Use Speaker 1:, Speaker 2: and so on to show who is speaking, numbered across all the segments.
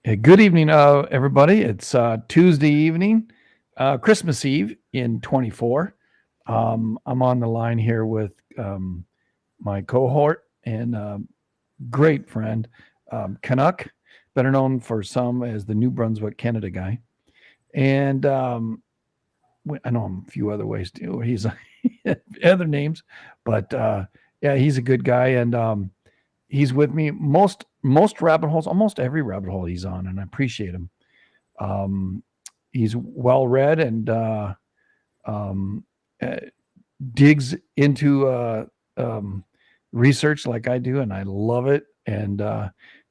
Speaker 1: Hey, good evening, everybody. It's Tuesday evening, Christmas Eve in 24. I'm on the line here with my cohort and great friend, Canuck, better known for some as the New Brunswick, Canada guy. And I know him a few other ways too. He's other names, but yeah, he's a good guy. And he's with me most rabbit holes, almost every rabbit hole he's on, and I appreciate him. Um, he's well read and um, uh, digs into research like I do, and I love it. And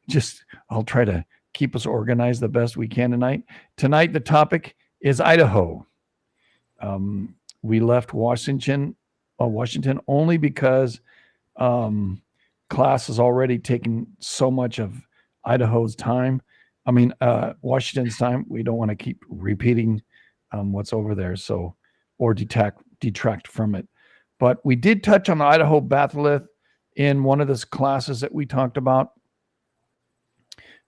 Speaker 1: just I'll try to keep us organized the best we can tonight. Tonight, the topic is Idaho. We left Washington only because class has already taken so much of Idaho's time. I mean, Washington's time. We don't want to keep repeating what's over there, so or detract from it. But we did touch on the Idaho batholith in one of the classes that we talked about,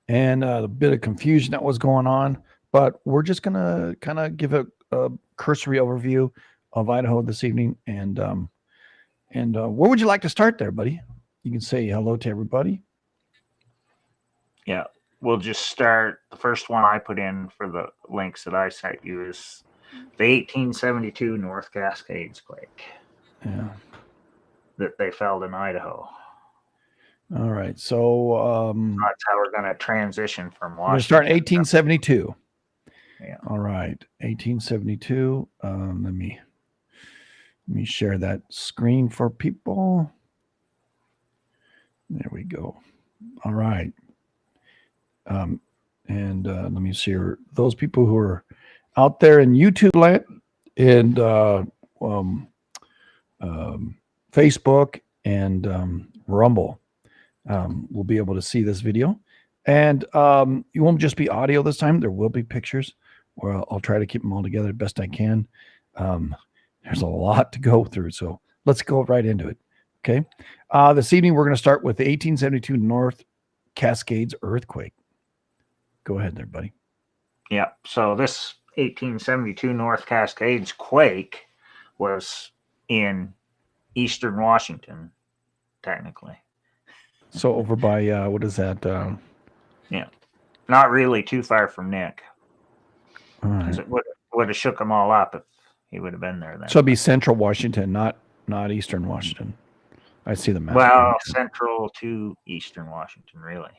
Speaker 1: and a bit of confusion that was going on. But we're just gonna kind of give a cursory overview of Idaho this evening. And where would you like to start there, buddy? You can say hello to everybody.
Speaker 2: Yeah, we'll just start. The first one I put in for the links that I sent you is the 1872 North Cascades quake.
Speaker 1: Yeah.
Speaker 2: That they felt in Idaho.
Speaker 1: All right. So
Speaker 2: that's how we're going to transition from Washington.
Speaker 1: We're going to start in 1872.
Speaker 2: Yeah.
Speaker 1: All right. 1872. Let me share that screen for people. There we go. All right. And let me see here. Those people who are out there in YouTube land and Facebook and Rumble will be able to see this video. And it won't just be audio this time. There will be pictures, or I'll try to keep them all together the best I can. There's a lot to go through, so let's go right into it. Okay. This evening, we're going to start with the 1872 North Cascades earthquake. Go ahead there, buddy.
Speaker 2: Yeah. So this 1872 North Cascades quake was in eastern Washington, technically.
Speaker 1: So over by, what is that?
Speaker 2: Yeah. Not really too far from Nick.
Speaker 1: Because
Speaker 2: it would have shook them all up if he would have been there then.
Speaker 1: So it'd be central Washington, not eastern Washington. I see the map.
Speaker 2: Well, central to eastern Washington, really.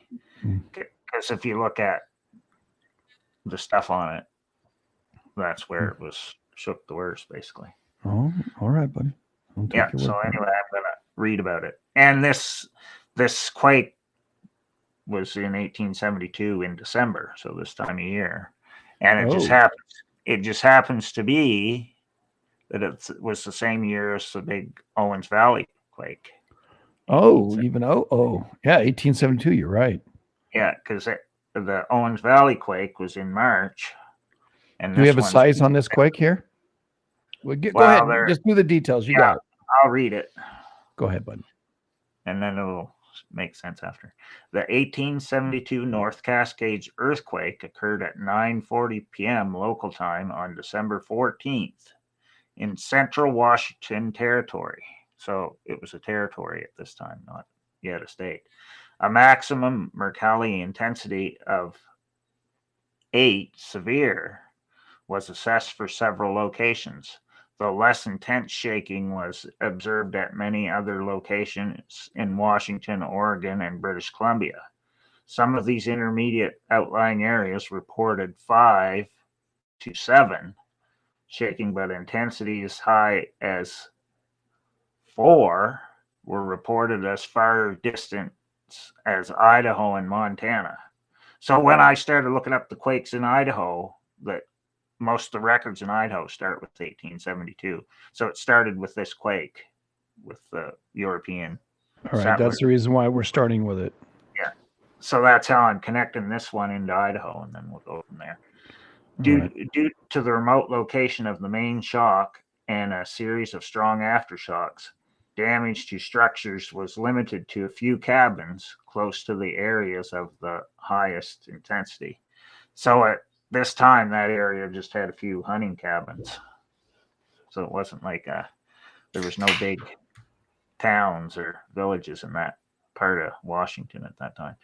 Speaker 2: Because if you look at the stuff on it, that's where it was shook the worst, basically.
Speaker 1: Oh, all right, buddy.
Speaker 2: Yeah, so anyway, I'm going to read about it. And this quake was in 1872 in December, so this time of year. And it just happens to be that it was the same year as the big Owens Valley quake.
Speaker 1: Oh, even yeah, 1872. You're right.
Speaker 2: Yeah, because the Owens Valley quake was in March. And
Speaker 1: do we have a size on this quake here? Go ahead. Just do the details. You got it.
Speaker 2: I'll read it.
Speaker 1: Go ahead, bud.
Speaker 2: And then it'll make sense after. The 1872 North Cascades earthquake occurred at 9:40 p.m. local time on December 14th in central Washington territory. So it was a territory at this time, not yet a state. A maximum Mercalli intensity of 8 severe was assessed for several locations, though less intense shaking was observed at many other locations in Washington, Oregon, and British Columbia. Some of these intermediate outlying areas reported 5 to 7 shaking, but intensity as high as 4 were reported as far distant as Idaho and Montana. So when I started looking up the quakes in Idaho, that most of the records in Idaho start with 1872. So it started with this quake with the European.
Speaker 1: All right, that's the reason why we're starting with it.
Speaker 2: Yeah. So that's how I'm connecting this one into Idaho, and then we'll go from there. Due to the remote location of the main shock and a series of strong aftershocks, damage to structures was limited to a few cabins close to the areas of the highest intensity. So at this time, that area just had a few hunting cabins. So it wasn't like there was no big towns or villages in that part of Washington at that time.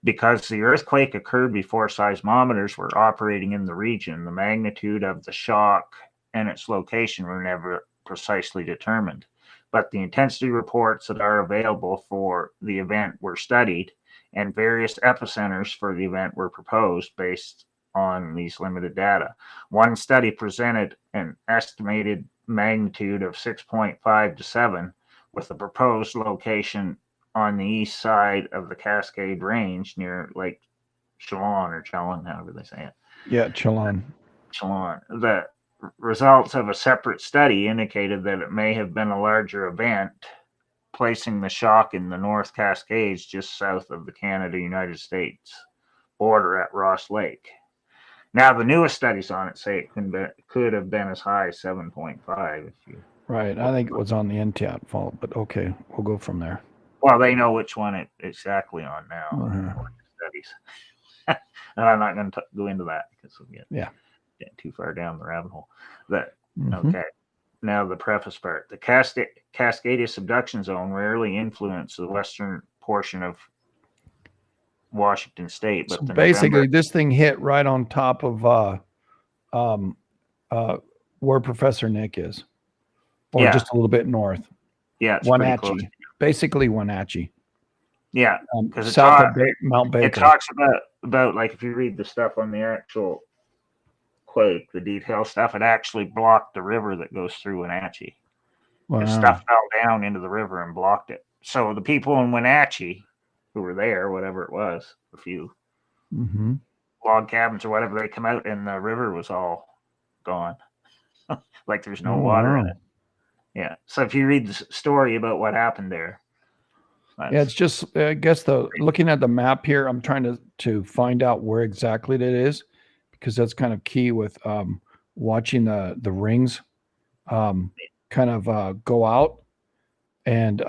Speaker 2: Because the earthquake occurred before seismometers were operating in the region, the magnitude of the shock and its location were never precisely determined. But the intensity reports that are available for the event were studied, and various epicenters for the event were proposed based on these limited data. One study presented an estimated magnitude of 6.5 to 7, with the proposed location on the east side of the Cascade Range near Lake Chelan, or Chelan, however they say it.
Speaker 1: Yeah, Chelan.
Speaker 2: Chelan. The results of a separate study indicated that it may have been a larger event, placing the shock in the North Cascades just south of the Canada-United States border at Ross Lake. Now, the newest studies on it say it could have been as high as 7.5 if you.
Speaker 1: Right. I think it was on the NTAT fault, but okay, we'll go from there.
Speaker 2: Well, they know which one it's exactly on now. Studies. And I'm not going to go into that because we'll get too far down the rabbit hole. Okay. Now the preface part. The Cascadia subduction zone rarely influenced the western portion of Washington State, but
Speaker 1: so basically, this thing hit right on top of where Professor Nick is, or just a little bit north.
Speaker 2: Yeah, it's
Speaker 1: Wenatchee. Basically, Wenatchee.
Speaker 2: Yeah, because
Speaker 1: south of Mount Baker.
Speaker 2: It talks about like if you read the stuff on the actual quake, the detailed stuff, it actually blocked the river that goes through Wenatchee. Wow. Stuff fell down into the river and blocked it. So the people in Wenatchee who were there, whatever it was, a few log cabins or whatever, they come out and the river was all gone. Like there's no water in it. Yeah. So if you read the story about what happened there.
Speaker 1: Yeah, it's just, I guess, looking at the map here, I'm trying to find out where exactly it is, because that's kind of key with watching the rings kind of go out. And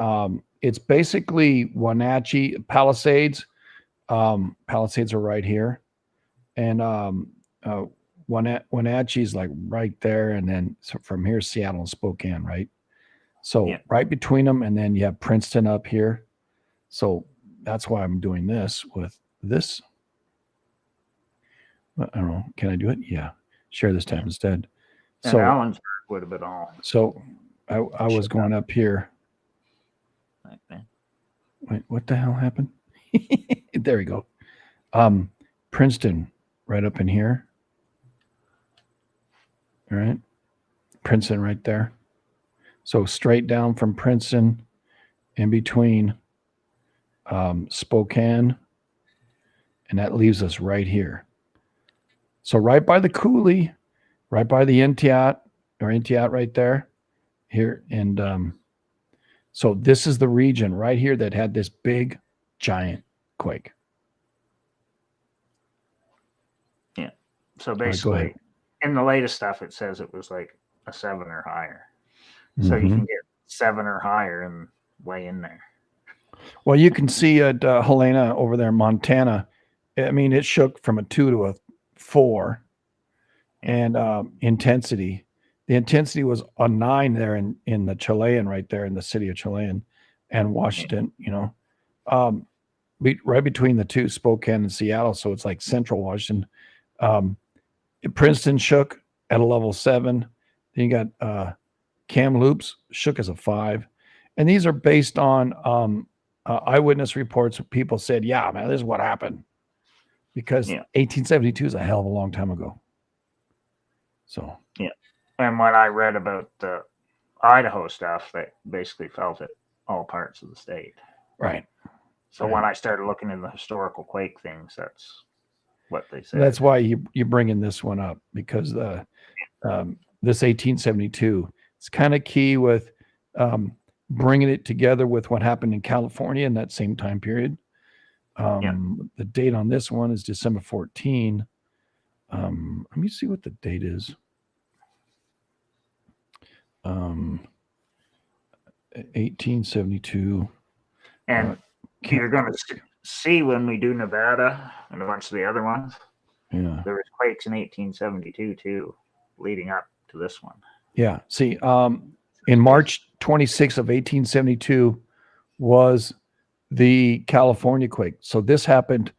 Speaker 1: it's basically Wenatchee, Palisades. Palisades are right here. And Wenatchee's like right there. And then from here, Seattle and Spokane, right? So right between them, and then you have Princeton up here. So that's why I'm doing this with this. I don't know. Can I do it? Yeah. Share this tab instead.
Speaker 2: And so Allensburg would have been all.
Speaker 1: So I was going up here. Wait, what the hell happened? There we go. Princeton, right up in here. All right. Princeton right there. So straight down from Princeton, in between Spokane, and that leaves us right here. So right by the coulee, right by the NTAT right there, here. And so this is the region right here that had this big, giant quake.
Speaker 2: Yeah. So basically, in the latest stuff, it says it was like a 7 or higher. So you can get 7 or higher and way in there.
Speaker 1: Well, you can see at Helena over there in Montana, I mean, it shook from a 2 to a 4. And intensity. The intensity was a 9 there in the Chilean, right there in the city of Chilean and Washington, right between the two, Spokane and Seattle. So it's like central Washington. Princeton shook at a level 7. Then you got Kamloops shook as a 5. And these are based on eyewitness reports. People said, yeah, man, this is what happened. Because 1872 is a hell of a long time ago. So
Speaker 2: and when I read about the Idaho stuff, they basically felt it all parts of the state.
Speaker 1: Right.
Speaker 2: So when I started looking in the historical quake things, that's what they said.
Speaker 1: That's why you bring in this one up, because this 1872, it's kind of key with bringing it together with what happened in California in that same time period. The date on this one is December 14. Let me see what the date is. 1872.
Speaker 2: And you're going to see when we do Nevada and a bunch of the other ones,
Speaker 1: Yeah.
Speaker 2: there was quakes in 1872 too, leading up to this one.
Speaker 1: Yeah. See, in March 26th of 1872 was the California quake. So this happened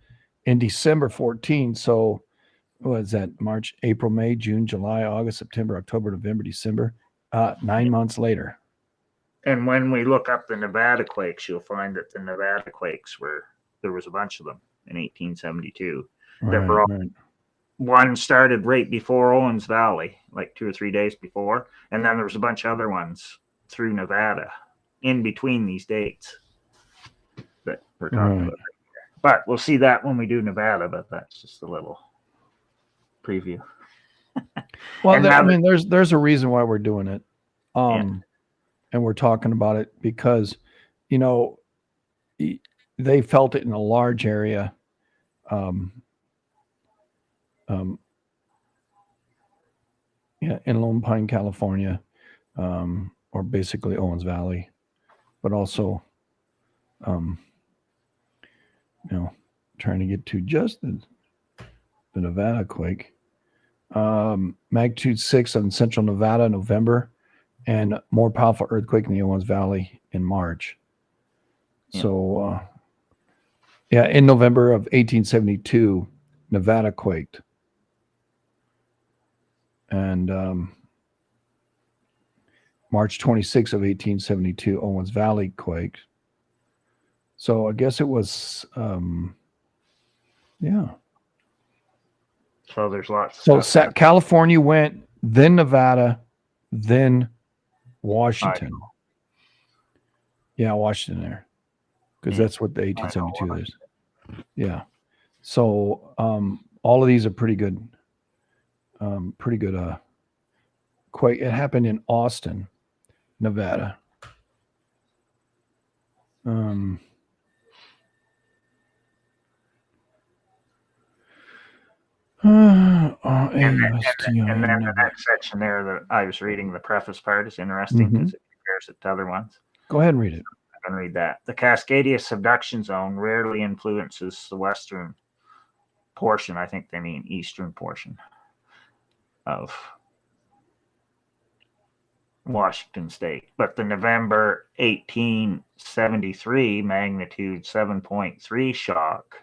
Speaker 1: in December 14. So what is that? March, April, May, June, July, August, September, October, November, December. 9 months later.
Speaker 2: And when we look up the Nevada quakes, you'll find that the Nevada quakes there was a bunch of them in 1872.
Speaker 1: Right.
Speaker 2: One started right before Owens Valley, like 2 or 3 days before, and then there was a bunch of other ones through Nevada in between these dates that we're talking about. But we'll see that when we do Nevada, but that's just a little preview.
Speaker 1: Well, I mean, there's a reason why we're doing it. And we're talking about it because, you know, they felt it in a large area. In Lone Pine, California, or basically Owens Valley, but also, trying to get to just the Nevada quake. Magnitude 6 on central Nevada, November, and more powerful earthquake in the Owens Valley in March. Yeah. So, in November of 1872, Nevada quaked. And March 26th of 1872, Owens Valley quaked. So I guess it was,
Speaker 2: So there's lots.
Speaker 1: So California went, then Nevada, then Washington.
Speaker 2: Idaho.
Speaker 1: Yeah, Washington there, because that's what the 1872 is. Yeah. So all of these are pretty good. Quake. It happened in Austin, Nevada. And then
Speaker 2: the next section there that I was reading, the preface part, is interesting because it compares it to other ones.
Speaker 1: Go ahead and read it.
Speaker 2: I can read that. The Cascadia subduction zone rarely influences the western portion. I think they mean eastern portion of Washington State. But the November 1873 magnitude 7.3 shock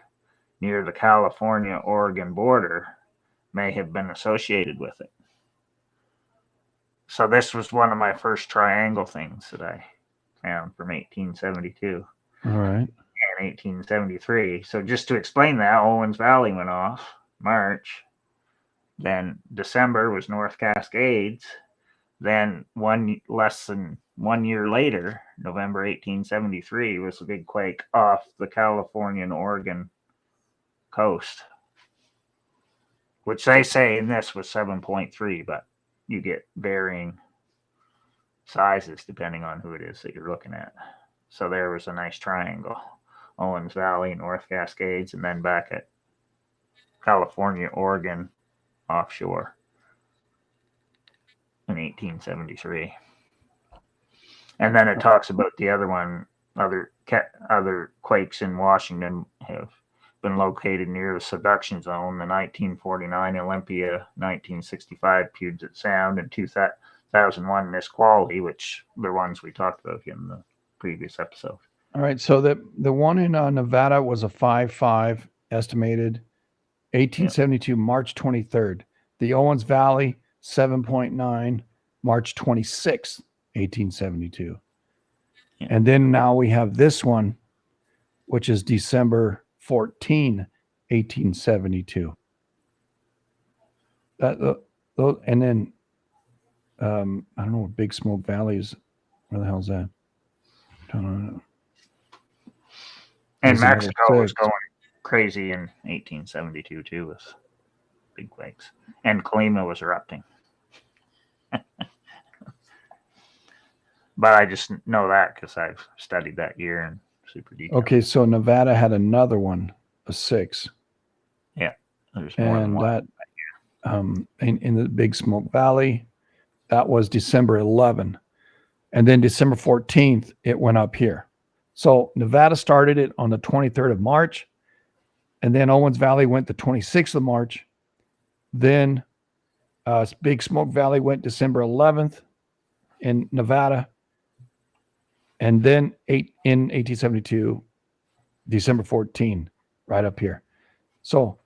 Speaker 2: near the California-Oregon border may have been associated with it. So this was one of my first triangle things that I found from 1872.
Speaker 1: All right.
Speaker 2: And 1873. So just to explain that, Owens Valley went off March. Then December was North Cascades. Then less than 1 year later, November 1873, was a big quake off the California and Oregon coast, which they say in this was 7.3, but you get varying sizes depending on who it is that you're looking at. So there was a nice triangle, Owens Valley, North Cascades, and then back at California, Oregon, offshore in 1873. And then it talks about the other one, other quakes in Washington have been located near the subduction zone, the 1949 Olympia, 1965 Puget Sound, and 2001 Nisqually, which the ones we talked about in the previous episode.
Speaker 1: All right, so the one in Nevada was a 5.5 estimated, 1872, March 23rd. The Owens Valley, 7.9, March 26th, 1872. Yeah. And then now we have this one, which is December 14, 1872. And then, I don't know what Big Smoke Valley is. Where the hell is that? I don't know.
Speaker 2: And Mexico was going crazy in 1872 too with big quakes. And Colima was erupting. But I just know that because I've studied that year in super detail.
Speaker 1: Okay, so Nevada had another one, a 6.
Speaker 2: Yeah, there's more than one.
Speaker 1: That, in the Big Smoke Valley, that was December 11. And then December 14th, it went up here. So Nevada started it on the 23rd of March, and then Owens Valley went the 26th of March. Then Big Smoke Valley went December 11th in Nevada, and then in 1872, December 14, right up here. So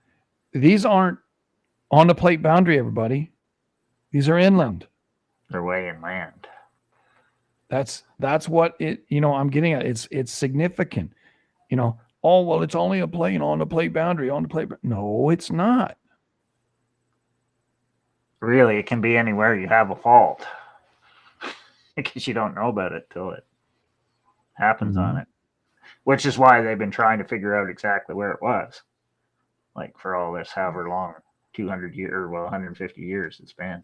Speaker 1: these aren't on the plate boundary, everybody. These are inland.
Speaker 2: They're way inland.
Speaker 1: That's what it, I'm getting at. It's significant. Oh, well, it's only a plane on the plate boundary, on the plate. No, it's not.
Speaker 2: Really, it can be anywhere you have a fault. Because you don't know about it till it happens on it. Which is why they've been trying to figure out exactly where it was. Like for all this, however long, 200 years, or 150 years it's been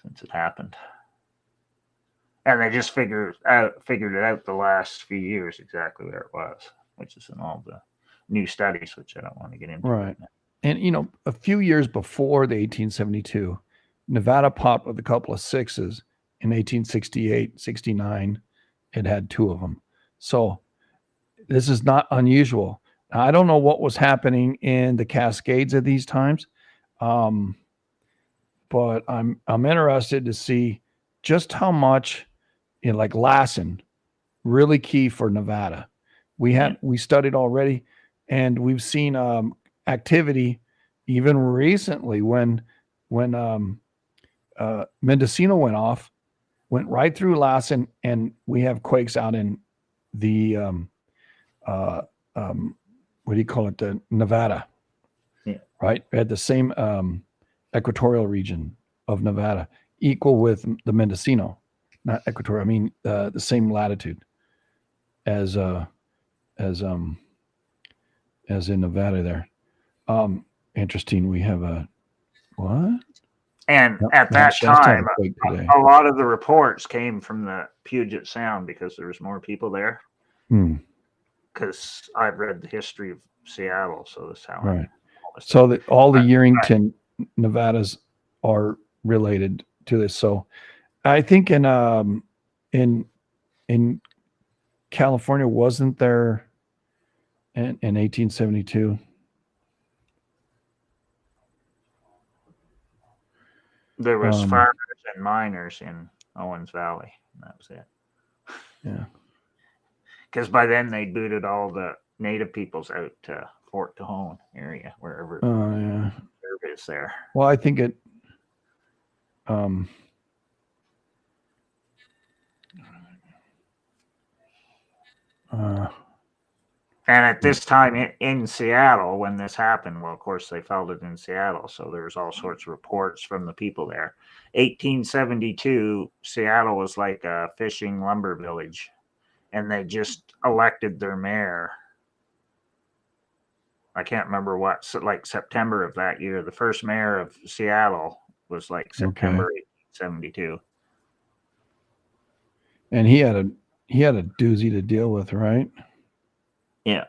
Speaker 2: since it happened. And they just figured it out the last few years exactly where it was, which is in all the new studies, which I don't want to get into right now.
Speaker 1: And, a few years before the 1872, Nevada popped with a couple of sixes. In 1868, 69, it had two of them. So this is not unusual. Now, I don't know what was happening in the Cascades at these times, but I'm interested to see just how much, like Lassen, really key for Nevada. We studied already, and we've seen activity even recently when Mendocino went right through Lassen, and we have quakes out in the what do you call it, the Nevada, right? We had the same equatorial region of Nevada, equal with the Mendocino, not equatorial. I mean the same latitude as in Nevada there. Interesting. We have a what?
Speaker 2: And at that time, a lot of the reports came from the Puget Sound because there was more people there. Because I've read the history of Seattle, so that's how.
Speaker 1: Right. So all the Yerington Nevadas are related to this. So I think in California, wasn't there in 1872?
Speaker 2: There was farmers and miners in Owens Valley. And that was it.
Speaker 1: Yeah.
Speaker 2: Because by then they booted all the native peoples out to Fort Tejon area, wherever it is there.
Speaker 1: Well, I think it.
Speaker 2: And at this time in Seattle, when this happened, well, of course, they felt it in Seattle. So there was all sorts of reports from the people there. 1872, Seattle was like a fishing lumber village. And they just elected their mayor. I can't remember what, like September of that year. The first mayor of Seattle was like September 1872.
Speaker 1: And he had a doozy to deal with, right?
Speaker 2: Yeah.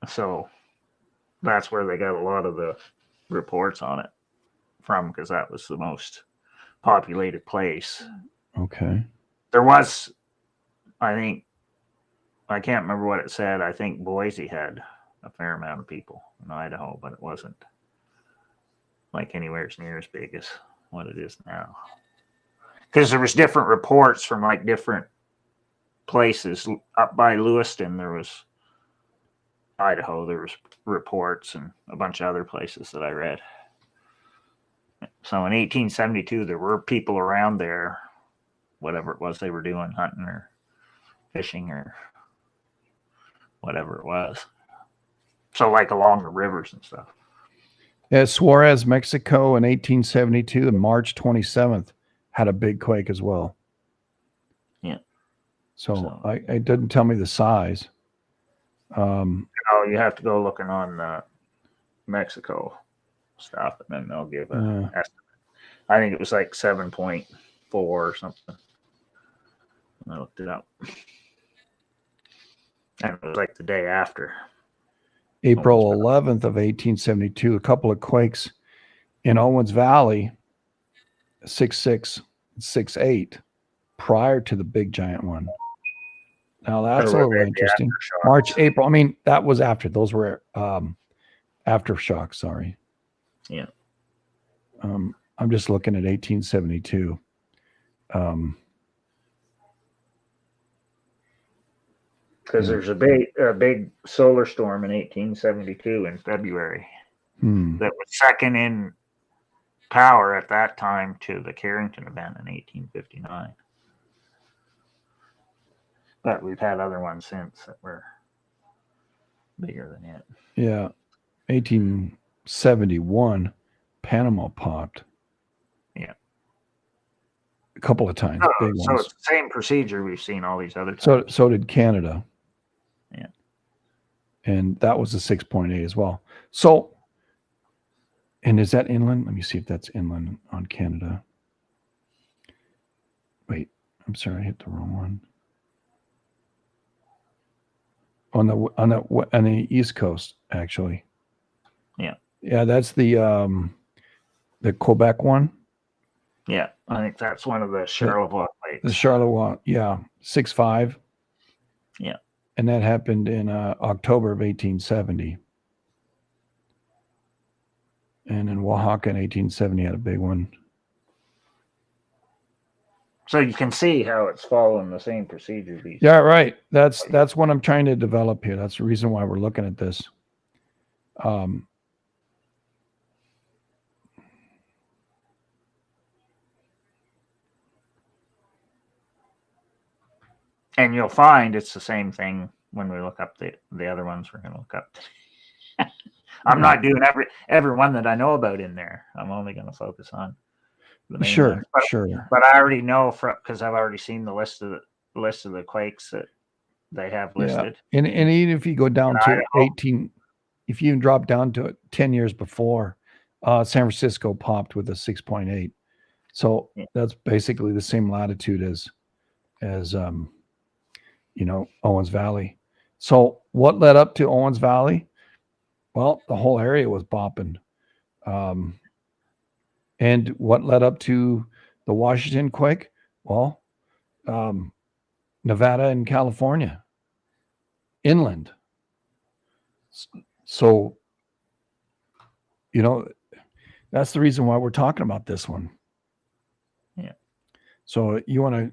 Speaker 2: So that's where they got a lot of the reports on it from, because that was the most populated place.
Speaker 1: Okay.
Speaker 2: There was, I think, I can't remember what it said. I think Boise had a fair amount of people in Idaho, but it wasn't like anywhere near as big as what it is now. Because there was different reports from like different places. Up by Lewiston, there was Idaho, there was reports, and a bunch of other places that I read. So in 1872, there were people around there, whatever it was they were doing, hunting or fishing or whatever it was. So like along the rivers and stuff.
Speaker 1: Yeah, Suarez, Mexico in 1872, and March 27th had a big quake as well.
Speaker 2: Yeah.
Speaker 1: So it didn't tell me the size.
Speaker 2: You have to go looking on the Mexico stuff, and then they'll give an estimate. I think it was like 7.4 or something. I looked it up. And it was like the day after.
Speaker 1: April 11th of 1872, a couple of quakes in Owens Valley, 6.6, 6.8, prior to the big giant one. Now that's
Speaker 2: Or
Speaker 1: a
Speaker 2: were
Speaker 1: little
Speaker 2: they the
Speaker 1: interesting.
Speaker 2: aftershocks?
Speaker 1: March, April. I mean, that was after. Those were aftershocks. Sorry.
Speaker 2: Yeah.
Speaker 1: I'm just looking at 1872.
Speaker 2: Because there's a big solar storm in 1872 in February that was second in power at that time to the Carrington event in 1859. But we've had other ones since that were bigger than it.
Speaker 1: Yeah. 1871, Panama popped.
Speaker 2: Yeah.
Speaker 1: A couple of times, big
Speaker 2: So
Speaker 1: ones.
Speaker 2: it's the same procedure we've seen all these other times.
Speaker 1: So did Canada.
Speaker 2: Yeah.
Speaker 1: And that was a 6.8 as well. So, and is that inland? Let me see if that's inland on Canada. Wait, I'm sorry, I hit the wrong one. On the East Coast, actually.
Speaker 2: Yeah.
Speaker 1: Yeah, that's the Quebec one.
Speaker 2: Yeah, I think that's one of the Charlevoix lakes.
Speaker 1: The Charlevoix, yeah, 6.5.
Speaker 2: Yeah.
Speaker 1: And that happened in October of 1870. And in Oaxaca in 1870 had a big one.
Speaker 2: So you can see how it's following the same procedure.
Speaker 1: Yeah, right. That's what I'm trying to develop here. That's the reason why we're looking at this.
Speaker 2: And you'll find it's the same thing when we look up the other ones we're going to look up. I'm not doing every one that I know about in there. I'm only going to focus on the main ones.
Speaker 1: Sure.
Speaker 2: But I already know because I've already seen the list of the quakes that they have listed.
Speaker 1: Yeah. And even if you go down to 18, if you even drop down to 10 years before, San Francisco popped with a 6.8. So that's basically the same latitude as Owens Valley. So what led up to Owens Valley? Well, the whole area was bopping. And what led up to the Washington quake? Well, Nevada and California, inland. So, that's the reason why we're talking about this one.
Speaker 2: Yeah.
Speaker 1: So you want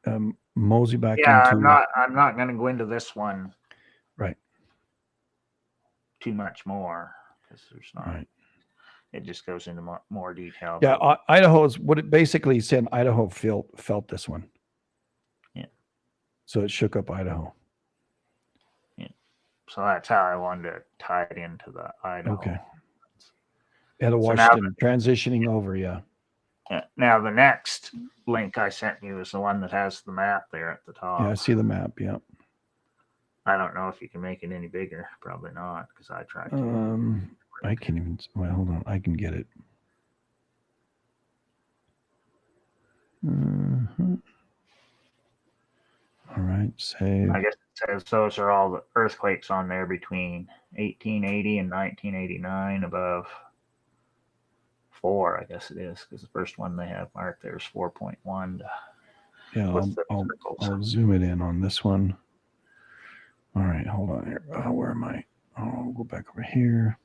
Speaker 1: to mosey back into?
Speaker 2: I'm not going to go into this one.
Speaker 1: Right.
Speaker 2: Too much more because there's not.
Speaker 1: Right.
Speaker 2: It just goes into more detail.
Speaker 1: Yeah, Idaho's what it basically said. Idaho felt this one.
Speaker 2: Yeah.
Speaker 1: So it shook up Idaho.
Speaker 2: Yeah. So that's how I wanted to tie it into the Idaho.
Speaker 1: Okay. Out of Washington, transitioning over, yeah.
Speaker 2: Now the next link I sent you is the one that has the map there at the top.
Speaker 1: Yeah, I see the map. Yeah.
Speaker 2: I don't know if you can make it any bigger. Probably not, because I tried to.
Speaker 1: I can't even. Well, hold on. I can get it. All right. Save.
Speaker 2: I guess it says those are all the earthquakes on there between 1880 and 1989 above 4, I guess it is, because the first one they have marked there is 4.1.
Speaker 1: Yeah, I'll zoom it in on this one. All right, hold on here. Where am I? I'll go back over here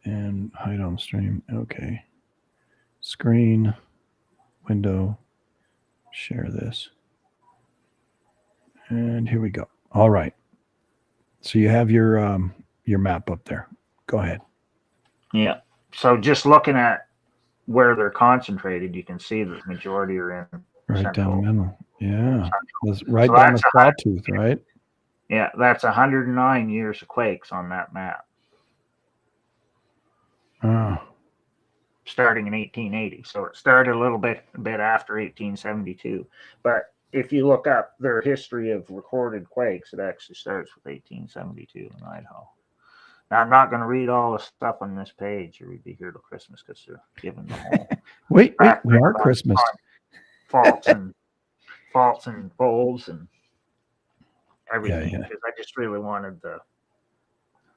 Speaker 1: and hide on stream. Okay. Screen, window, share this. And here we go. All right. So you have your map up there. Go ahead.
Speaker 2: Yeah. So just looking at where they're concentrated, you can see the majority are in
Speaker 1: right
Speaker 2: central,
Speaker 1: down the middle. Yeah. That's right so down the sawtooth, right?
Speaker 2: Yeah, that's 109 years of quakes on that map.
Speaker 1: Oh.
Speaker 2: Starting in 1880. So it started a little bit after 1872. But if you look up their history of recorded quakes, it actually starts with 1872 in Idaho. Now, I'm not going to read all the stuff on this page, or we'd be here till Christmas because they're giving the whole.
Speaker 1: wait, we are Christmas.
Speaker 2: Faults and folds and everything. Because I just really wanted the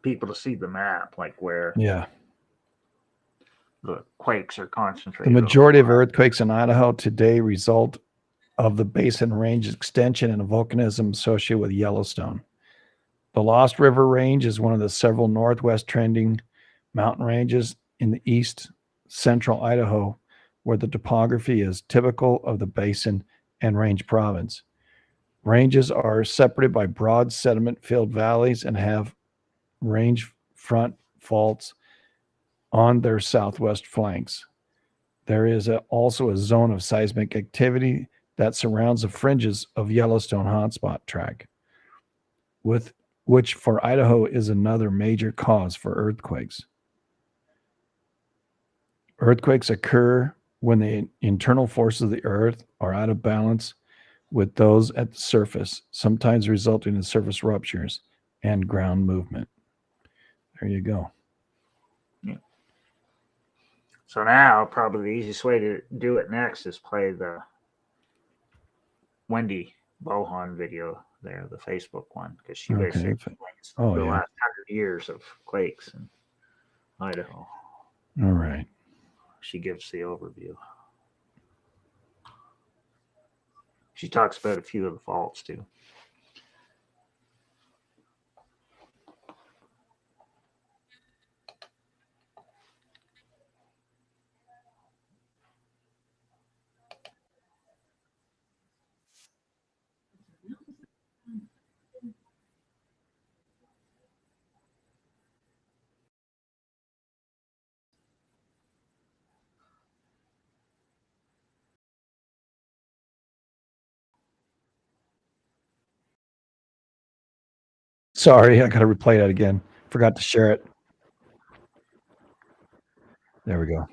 Speaker 2: people to see the map, like where the quakes are concentrated.
Speaker 1: The majority of earthquakes in Idaho today result of the basin range extension and volcanism associated with Yellowstone. The Lost River Range is one of the several northwest trending mountain ranges in the east central Idaho, where the topography is typical of the basin and range province. Ranges are separated by broad sediment filled valleys and have range front faults on their southwest flanks. There is also a zone of seismic activity that surrounds the fringes of Yellowstone hotspot track, with which for Idaho is another major cause for earthquakes. Earthquakes occur when the internal forces of the earth are out of balance with those at the surface, sometimes resulting in surface ruptures and ground movement. There you go.
Speaker 2: Yeah. So now, probably the easiest way to do it next is play the Wendy Bohan video there, the Facebook one, because she basically explains the last 100 years of quakes in Idaho.
Speaker 1: All right.
Speaker 2: She gives the overview. She talks about a few of the faults too.
Speaker 1: Sorry, I got to replay that again. Forgot to share it. There we go.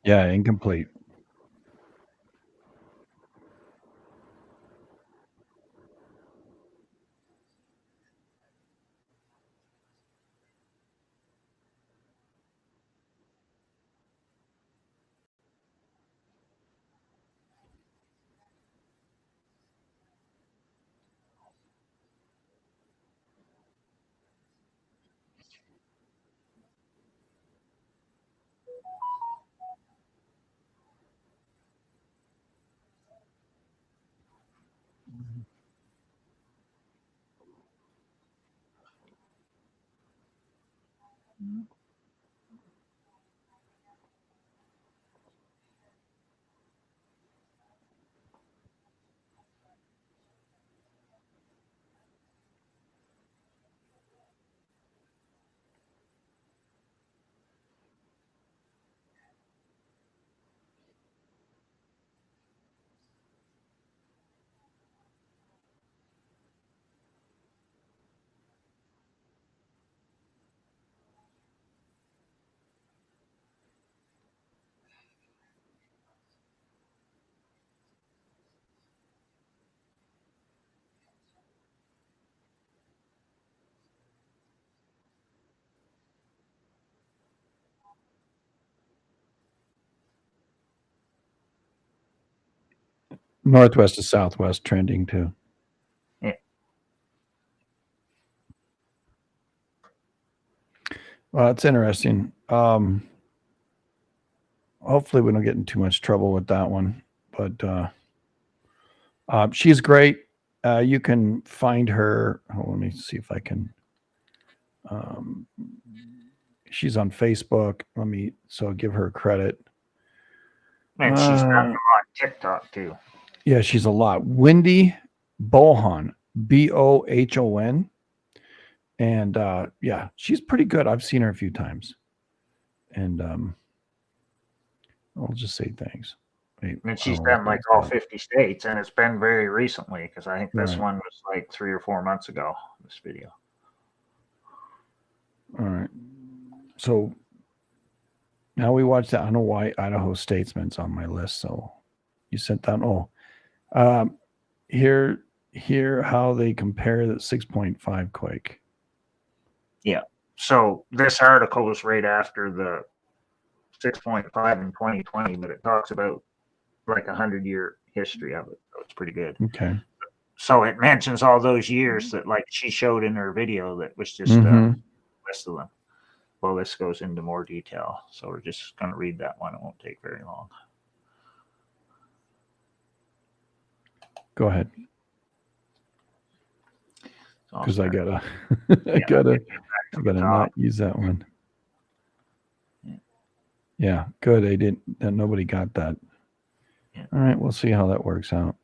Speaker 1: Yeah, incomplete. Northwest to southwest trending too.
Speaker 2: Yeah.
Speaker 1: Well, it's interesting. Hopefully we don't get in too much trouble with that one, but she's great. You can find her. Let me see if I can. She's on Facebook. So give her credit.
Speaker 2: And she's on TikTok too.
Speaker 1: Yeah, she's a lot. Wendy Bohon, Bohon. And yeah, she's pretty good. I've seen her a few times. And I'll just say thanks. Wait,
Speaker 2: And she's
Speaker 1: oh,
Speaker 2: done like all 50 states, and it's been very recently because I think this one was like 3 or 4 months ago, this video.
Speaker 1: All right. So now we watch that. I don't know why Idaho Statesman's on my list. So you sent that. Oh, here how they compare the 6.5 quake.
Speaker 2: Yeah. So this article was right after the 6.5 in 2020, but it talks about like 100-year history of it. So it's pretty good.
Speaker 1: Okay.
Speaker 2: So it mentions all those years that like she showed in her video that was just a list of them. Well, this goes into more detail. So we're just going to read that one. It won't take very long.
Speaker 1: Go ahead. Because I gotta, I
Speaker 2: Yeah,
Speaker 1: gotta
Speaker 2: top.
Speaker 1: not use that one. Yeah, good. I didn't. Nobody got that.
Speaker 2: Yeah.
Speaker 1: All right, we'll see how that works out.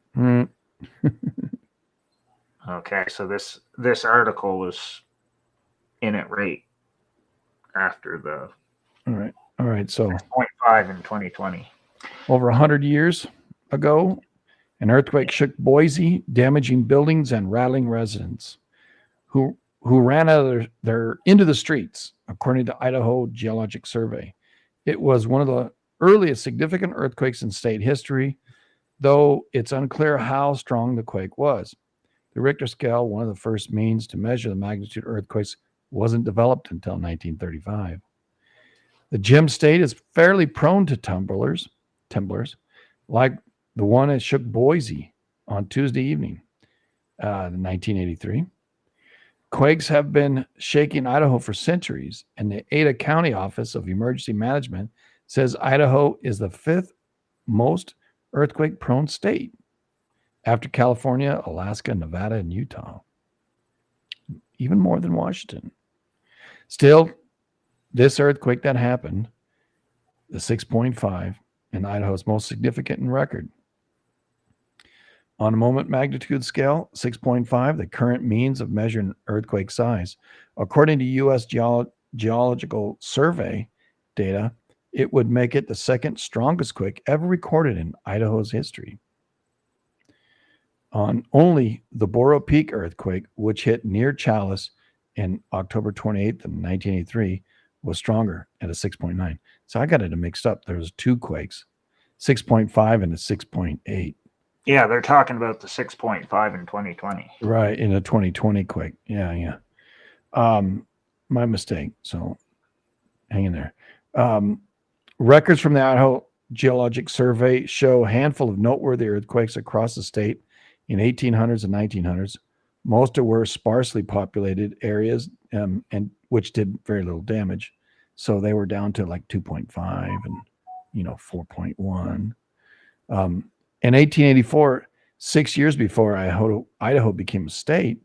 Speaker 2: Okay, so this article was in it right after the.
Speaker 1: All right. So
Speaker 2: 6.5 in 2020.
Speaker 1: Over 100 years ago, an earthquake shook Boise, damaging buildings and rattling residents, who ran out of their into the streets, according to Idaho Geologic Survey. It was one of the earliest significant earthquakes in state history, though it's unclear how strong the quake was. The Richter scale, one of the first means to measure the magnitude of earthquakes, wasn't developed until 1935. The Gem State is fairly prone to temblors, like the one that shook Boise on Tuesday evening, 1983. Quakes have been shaking Idaho for centuries, and the Ada County Office of Emergency Management says Idaho is the fifth most earthquake-prone state after California, Alaska, Nevada, and Utah, even more than Washington. Still, this earthquake that happened, the 6.5, in Idaho's most significant in record. On a moment magnitude scale, 6.5, the current means of measuring earthquake size. According to U.S. Geological Survey data, it would make it the second strongest quake ever recorded in Idaho's history. On only the Boro Peak earthquake, which hit near Chalice in October 28th of 1983, was stronger at a 6.9. So I got it mixed up. There was two quakes, 6.5 and a 6.8.
Speaker 2: Yeah, they're talking about the 6.5 in 2020.
Speaker 1: Right, in a 2020 quake. Yeah. My mistake. So hang in there. Records from the Idaho Geologic Survey show a handful of noteworthy earthquakes across the state in 1800s and 1900s. Most were sparsely populated areas, and which did very little damage. So they were down to like 2.5 and 4.1. In 1884, 6 years before Idaho became a state,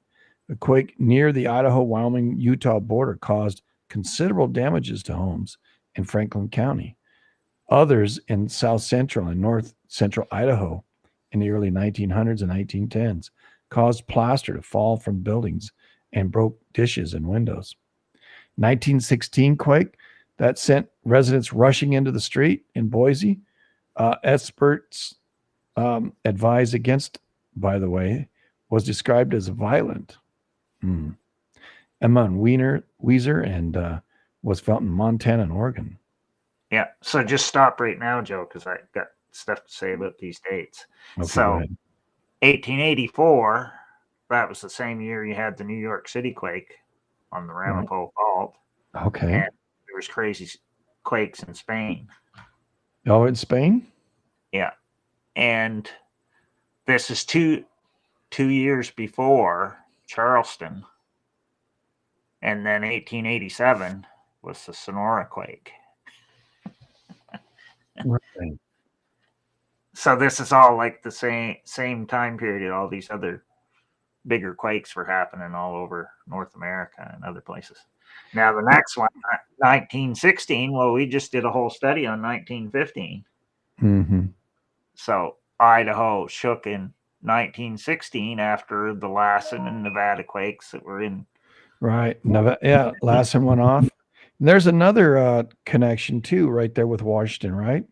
Speaker 1: a quake near the Idaho-Wyoming-Utah border caused considerable damages to homes in Franklin County. Others in south central and north central Idaho in the early 1900s and 1910s caused plaster to fall from buildings and broke dishes and windows. 1916 quake that sent residents rushing into the street in Boise. Experts advised against, by the way, was described as violent. Emma and Weezer and was felt in Montana and Oregon.
Speaker 2: Yeah, so just stop right now, Joe, because I got stuff to say about these dates.
Speaker 1: Okay,
Speaker 2: so,
Speaker 1: go ahead.
Speaker 2: 1884, that was the same year you had the New York City quake on the Ramapo Fault.
Speaker 1: Okay.
Speaker 2: And there was crazy quakes in Spain.
Speaker 1: Oh, in Spain?
Speaker 2: Yeah. And this is two years before Charleston. And then 1887 was the Sonora quake.
Speaker 1: Right.
Speaker 2: So this is all like the same time period. All these other bigger quakes were happening all over North America and other places. Now the next one, 1916. Well, we just did a whole study on 1915.
Speaker 1: Mm-hmm.
Speaker 2: So Idaho shook in 1916 after the Lassen and Nevada quakes that were in.
Speaker 1: Right. Yeah, Lassen went off. And there's another connection too, right there with Washington, right?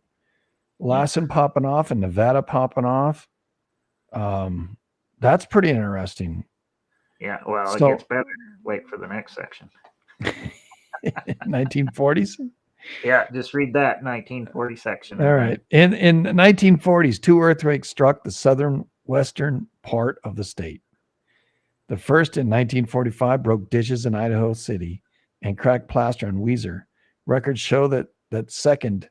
Speaker 1: Lassen popping off and Nevada popping off. That's pretty interesting.
Speaker 2: Yeah, well, it
Speaker 1: So,
Speaker 2: gets better. Wait for the next section.
Speaker 1: 1940s.
Speaker 2: Yeah, just read that 1940 section.
Speaker 1: All right. In the 1940s, two earthquakes struck the southern western part of the state. The first in 1945 broke dishes in Idaho City and cracked plaster on Weiser. Records show that second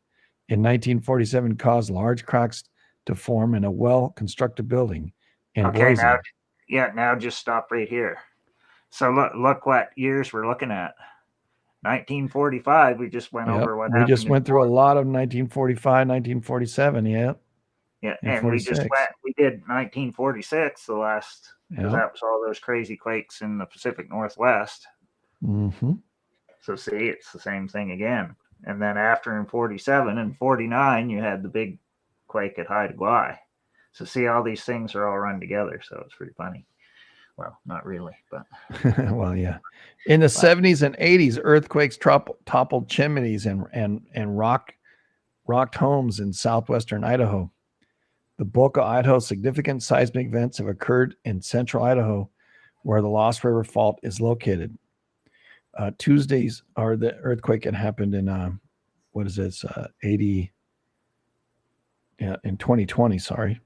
Speaker 1: in 1947 caused large cracks to form in a well-constructed building in
Speaker 2: Okay,
Speaker 1: Boise.
Speaker 2: now just stop right here. So look what years we're looking at. 1945, we just went over what
Speaker 1: We
Speaker 2: happened.
Speaker 1: just went through a lot of 1945, 1947.
Speaker 2: Yeah, and
Speaker 1: 46.
Speaker 2: we did 1946 the last, because that was all those crazy quakes in the Pacific Northwest.
Speaker 1: Mm-hmm.
Speaker 2: So see, it's the same thing again. And then after in 47 and 49, you had the big quake at Haida Gwaii. So see, all these things are all run together. So it's pretty funny. Well, not really, but
Speaker 1: well, yeah. In the 70s and 80s, earthquakes toppled chimneys and rocked homes in southwestern Idaho. The bulk of Idaho's significant seismic events have occurred in central Idaho, where the Lost River Fault is located. Tuesdays are the earthquake that happened in what is this? 80. Yeah, in 2020. Sorry.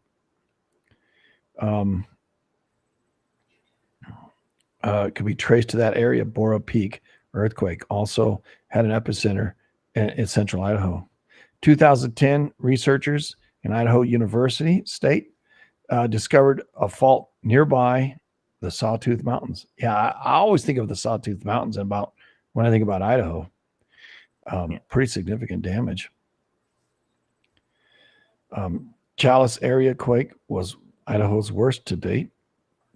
Speaker 1: It could be traced to that area. Bora Peak earthquake also had an epicenter in central Idaho. 2010, researchers in Idaho University State discovered a fault nearby the Sawtooth Mountains. Yeah, I always think of the Sawtooth Mountains about when I think about Idaho. Pretty significant damage. Chalice area quake was Idaho's worst to date.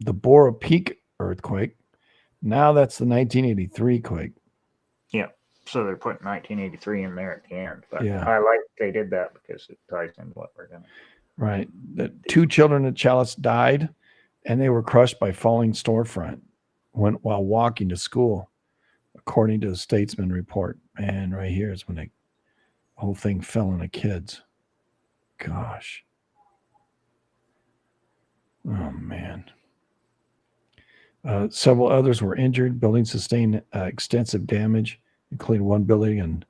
Speaker 1: The Bora Peak earthquake, now that's the 1983 quake.
Speaker 2: Yeah, so they're putting 1983 in there at the end. But
Speaker 1: yeah,
Speaker 2: I like they did that because it ties into what we're going to.
Speaker 1: Right. The two children at Chalice died, and they were crushed by falling storefront while walking to school, according to a Statesman report. And right here is when the whole thing fell on the kids. Gosh. Oh, man. Several others were injured. Buildings sustained extensive damage, including one building in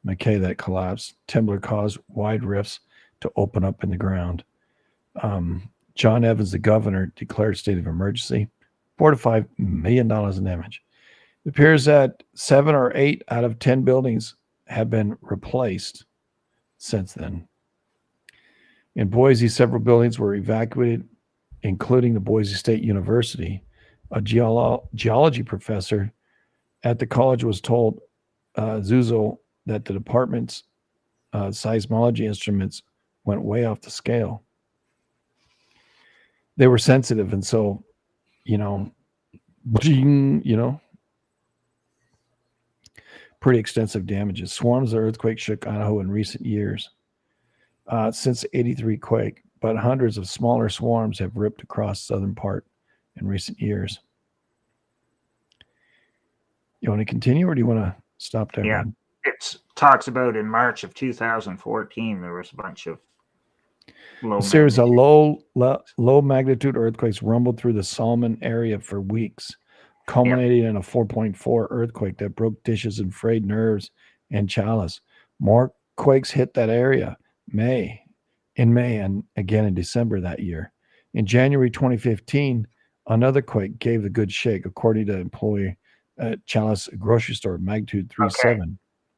Speaker 1: McKay that collapsed. Timber caused wide rifts to open up in the ground. John Evans, the governor, declared state of emergency. $4 to $5 million in damage. It appears that 7 or 8 out of 10 buildings have been replaced since then. In Boise, several buildings were evacuated, including the Boise State University. A geology professor at the college was told Zuzo that the department's seismology instruments went way off the scale. They were sensitive, and so, pretty extensive damages. Swarms of earthquakes shook Idaho in recent years since the 83 quake, but hundreds of smaller swarms have ripped across the southern part in recent years. You want to continue, or do you want to stop there?
Speaker 2: Yeah, it talks about in March of 2014, there was a bunch of
Speaker 1: series of low magnitude earthquakes rumbled through the Solomon area for weeks, culminating in a 4.4 earthquake that broke dishes and frayed nerves in Chalice. More quakes hit that area in May and again in December that year. In January 2015, another quake gave the good shake, according to employee at Chalice grocery store, magnitude 3.7.
Speaker 2: Okay.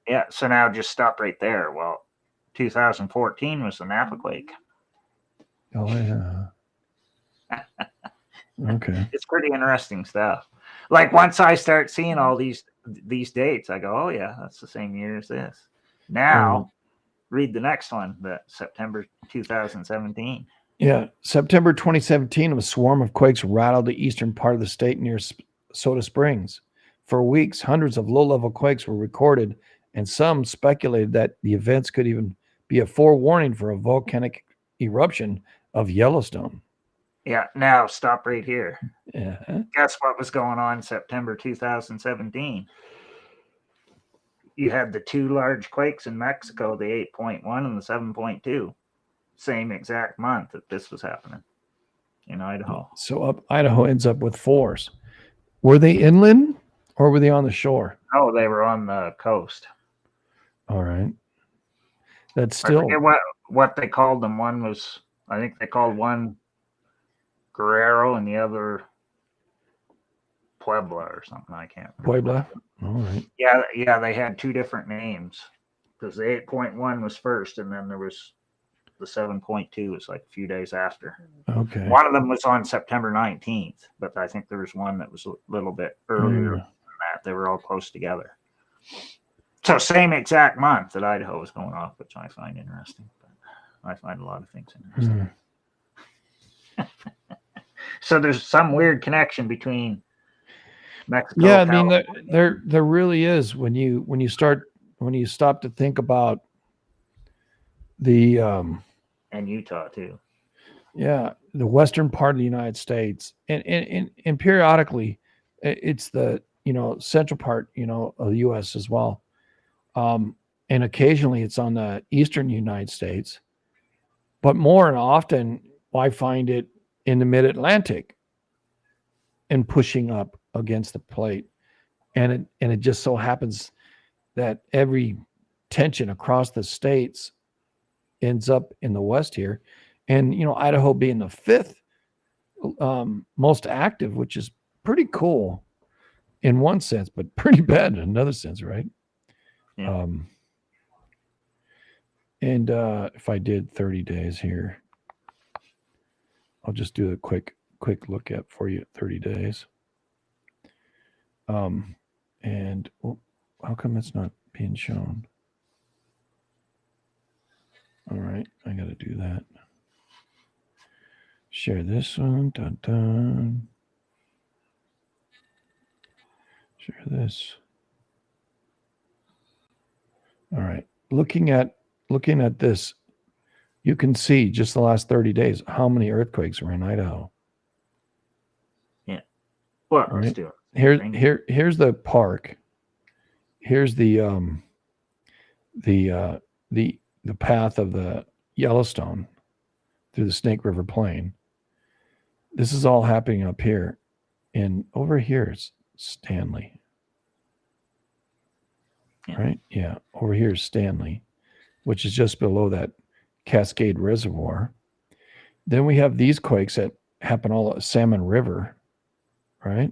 Speaker 2: Yeah, so now just stop right there. Well, 2014 was the Napa quake.
Speaker 1: Oh, yeah. Okay.
Speaker 2: It's pretty interesting stuff. Like once I start seeing all these dates, I go, oh yeah, that's the same year as this. Now, read the next one, the September 2017.
Speaker 1: Yeah, September 2017, a swarm of quakes rattled the eastern part of the state near Soda Springs. For weeks, hundreds of low-level quakes were recorded, and some speculated that the events could even be a forewarning for a volcanic eruption of Yellowstone.
Speaker 2: Yeah, now stop right here.
Speaker 1: Yeah.
Speaker 2: Guess what was going on September 2017? You had the two large quakes in Mexico, the 8.1 and the 7.2. Same exact month that this was happening in Idaho.
Speaker 1: So up Idaho ends up with 4s. Were they inland or were they on the shore?
Speaker 2: Oh, they were on the coast.
Speaker 1: All right. That's
Speaker 2: I
Speaker 1: still
Speaker 2: forget what they called them. One was, I think they called one Guerrero and the other Puebla or something. I can't remember.
Speaker 1: Puebla. All right.
Speaker 2: Yeah, they had two different names because the 8.1 was first, and then there was the 7.2 was like a few days after.
Speaker 1: Okay.
Speaker 2: One of them was on September 19th, but I think there was one that was a little bit earlier than that. They were all close together. So same exact month that Idaho was going off, which I find interesting. But I find a lot of things interesting. So there's some weird connection between Mexico.
Speaker 1: Yeah, I mean there really is when you stop to think about the
Speaker 2: and Utah too.
Speaker 1: Yeah, the western part of the United States, and periodically, it's the central part of the U.S. as well, and occasionally it's on the eastern United States, but more and often I find it in the Mid-Atlantic and pushing up against the plate, and it just so happens that every tension across the states ends up in the west here. And Idaho being the fifth most active, which is pretty cool in one sense, but pretty bad in another sense, right?
Speaker 2: Yeah.
Speaker 1: And if I did 30 days here, I'll just do a quick look at for you 30 days. And how come it's not being shown? All right, I got to do that. Share this one. Dun, dun. Share this. All right. Looking at this, you can see just the last 30 days how many earthquakes were in Idaho.
Speaker 2: Yeah. Well,
Speaker 1: right?
Speaker 2: Let's do it.
Speaker 1: Here's the park. Here's the path of the Yellowstone through the Snake River Plain. This is all happening up here, and over here is Stanley.
Speaker 2: Yeah.
Speaker 1: Right? Yeah. Over here is Stanley, which is just below that Cascade Reservoir. Then we have these quakes that happen all at Salmon River, right?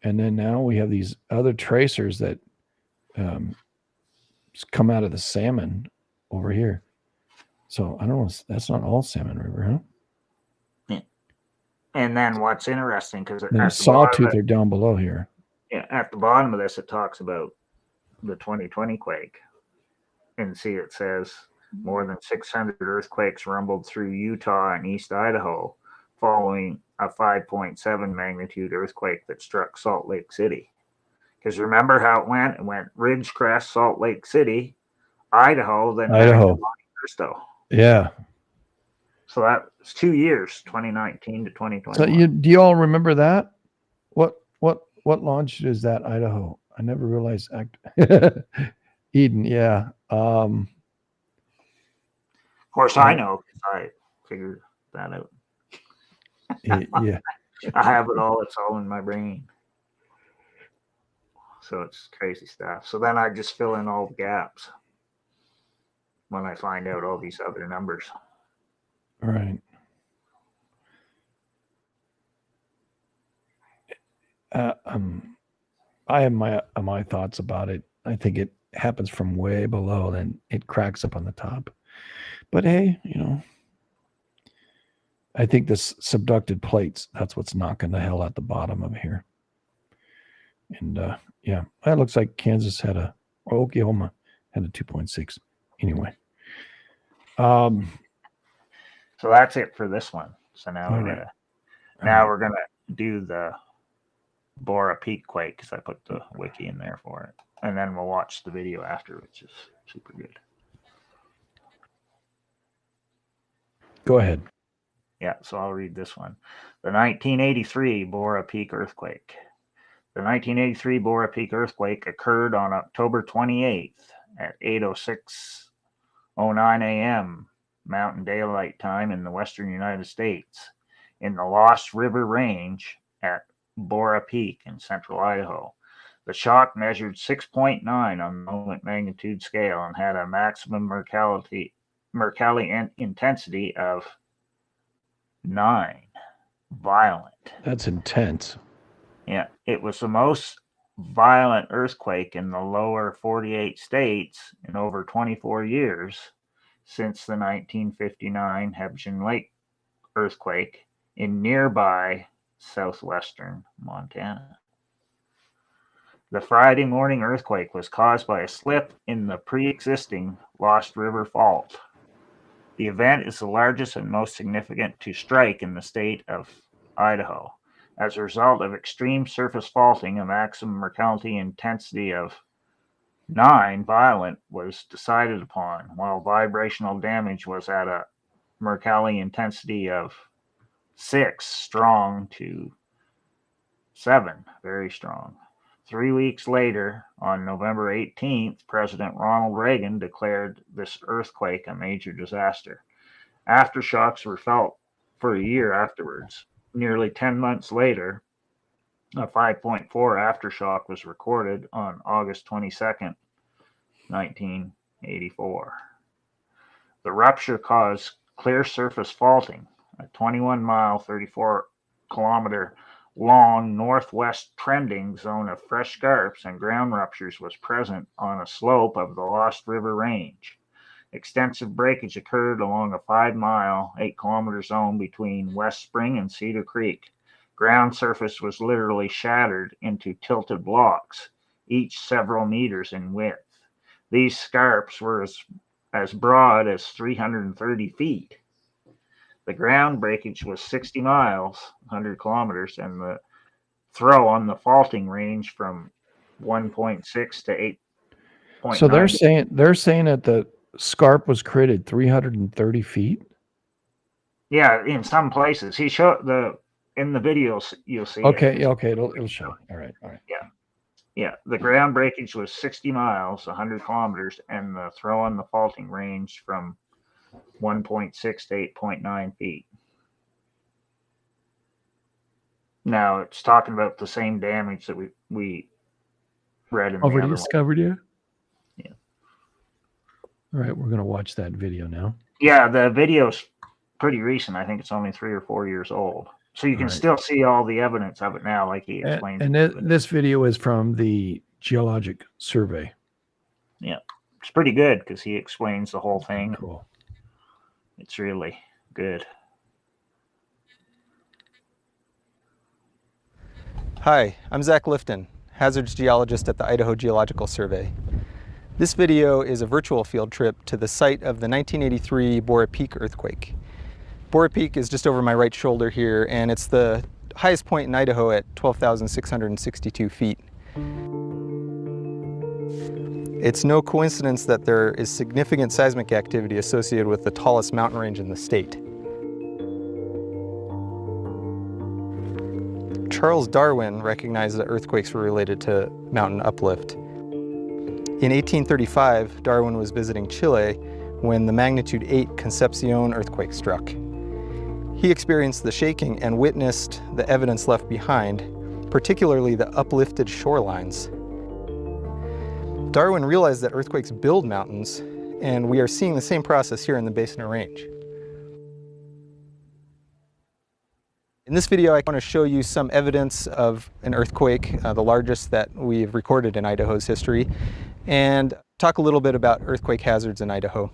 Speaker 1: And then now we have these other tracers that come out of the Salmon over here. So I don't know. That's not all Salmon River, huh?
Speaker 2: Yeah. And then what's interesting, because
Speaker 1: the Sawtooth are down below here.
Speaker 2: Yeah, at the bottom of this, it talks about the 2020 quake. And see, it says more than 600 earthquakes rumbled through Utah and East Idaho following a 5.7 magnitude earthquake that struck Salt Lake City. Because remember how it went? It went Ridgecrest, Salt Lake City, Idaho, then
Speaker 1: Idaho.
Speaker 2: back to Monte Cristo.
Speaker 1: Yeah.
Speaker 2: So that was 2 years, 2019 to 2021.
Speaker 1: So do you all remember that? What longitude is that, Idaho? I never realized. Eden, yeah.
Speaker 2: Of course, I know because I figured that out.
Speaker 1: Yeah.
Speaker 2: I have it all. It's all in my brain. So it's crazy stuff. So then I just fill in all the gaps when I find out all these other numbers.
Speaker 1: Right. I have my thoughts about it. I think it happens from way below, then it cracks up on the top. But hey, I think this subducted plates, that's what's knocking the hell out the bottom of here. And yeah, that looks like Kansas or Oklahoma had a 2.6. Anyway.
Speaker 2: So that's it for this one. So now we're gonna do the Bora Peak quake because I put the wiki in there for it, and then we'll watch the video after, which is super good.
Speaker 1: Go ahead.
Speaker 2: Yeah, so I'll read this one. The 1983 Bora Peak earthquake. The 1983 Bora Peak earthquake occurred on October 28th at 8:06:09 a.m. Mountain Daylight Time in the western United States in the Lost River Range at Bora Peak in central Idaho. The shock measured 6.9 on the moment magnitude scale and had a maximum Mercalli intensity of 9. Violent.
Speaker 1: That's intense.
Speaker 2: Yeah, it was the most violent earthquake in the lower 48 states in over 24 years since the 1959 Hebgen Lake earthquake in nearby southwestern Montana. The Friday morning earthquake was caused by a slip in the pre-existing Lost River Fault. The event is the largest and most significant to strike in the state of Idaho. As a result of extreme surface faulting, a maximum Mercalli intensity of 9 violent was decided upon, while vibrational damage was at a Mercalli intensity of 6 strong to 7 very strong. 3 weeks later, on November 18th, President Ronald Reagan declared this earthquake a major disaster. Aftershocks were felt for a year afterwards. Nearly 10 months later, a 5.4 aftershock was recorded on August 22nd, 1984. The rupture caused clear surface faulting, a 21-mile, 34-kilometer long northwest trending zone of fresh scarps and ground ruptures was present on a slope of the Lost River Range. Extensive breakage occurred along a 5-mile, 8-kilometer zone between West Spring and Cedar Creek. Ground surface was literally shattered into tilted blocks, each several meters in width. These scarps were as broad as 330 feet. The ground breakage was 60 miles, 100 kilometers, and the throw on the faulting range from 1.6 to 8.9.
Speaker 1: So they're saying that the scarp was created 330 feet.
Speaker 2: Yeah, in some places. He showed in the videos you'll see.
Speaker 1: Okay, it'll show. All right.
Speaker 2: Yeah. The ground breakage was 60 miles, 100 kilometers, and the throw on the faulting range from 1.6 to 8.9 feet. Now it's talking about the same damage that we read in
Speaker 1: Already
Speaker 2: the other
Speaker 1: discovered you?
Speaker 2: Yeah.
Speaker 1: All right, we're going to watch that video now.
Speaker 2: Yeah, the video's pretty recent. I think it's only 3 or 4 years old. So you can still see all the evidence of it now, like he explained.
Speaker 1: And this video is from the Geologic Survey.
Speaker 2: Yeah, it's pretty good because he explains the whole thing.
Speaker 1: Cool.
Speaker 2: It's really good.
Speaker 3: Hi, I'm Zach Lifton, hazards geologist at the Idaho Geological Survey. This video is a virtual field trip to the site of the 1983 Bora Peak earthquake. Bora Peak is just over my right shoulder here, and it's the highest point in Idaho at 12,662 feet. It's no coincidence that there is significant seismic activity associated with the tallest mountain range in the state. Charles Darwin recognized that earthquakes were related to mountain uplift. In 1835, Darwin was visiting Chile when the magnitude 8 Concepcion earthquake struck. He experienced the shaking and witnessed the evidence left behind, particularly the uplifted shorelines. Darwin realized that earthquakes build mountains, and we are seeing the same process here in the Basin Range. In this video, I want to show you some evidence of an earthquake, the largest that we've recorded in Idaho's history, and talk a little bit about earthquake hazards in Idaho.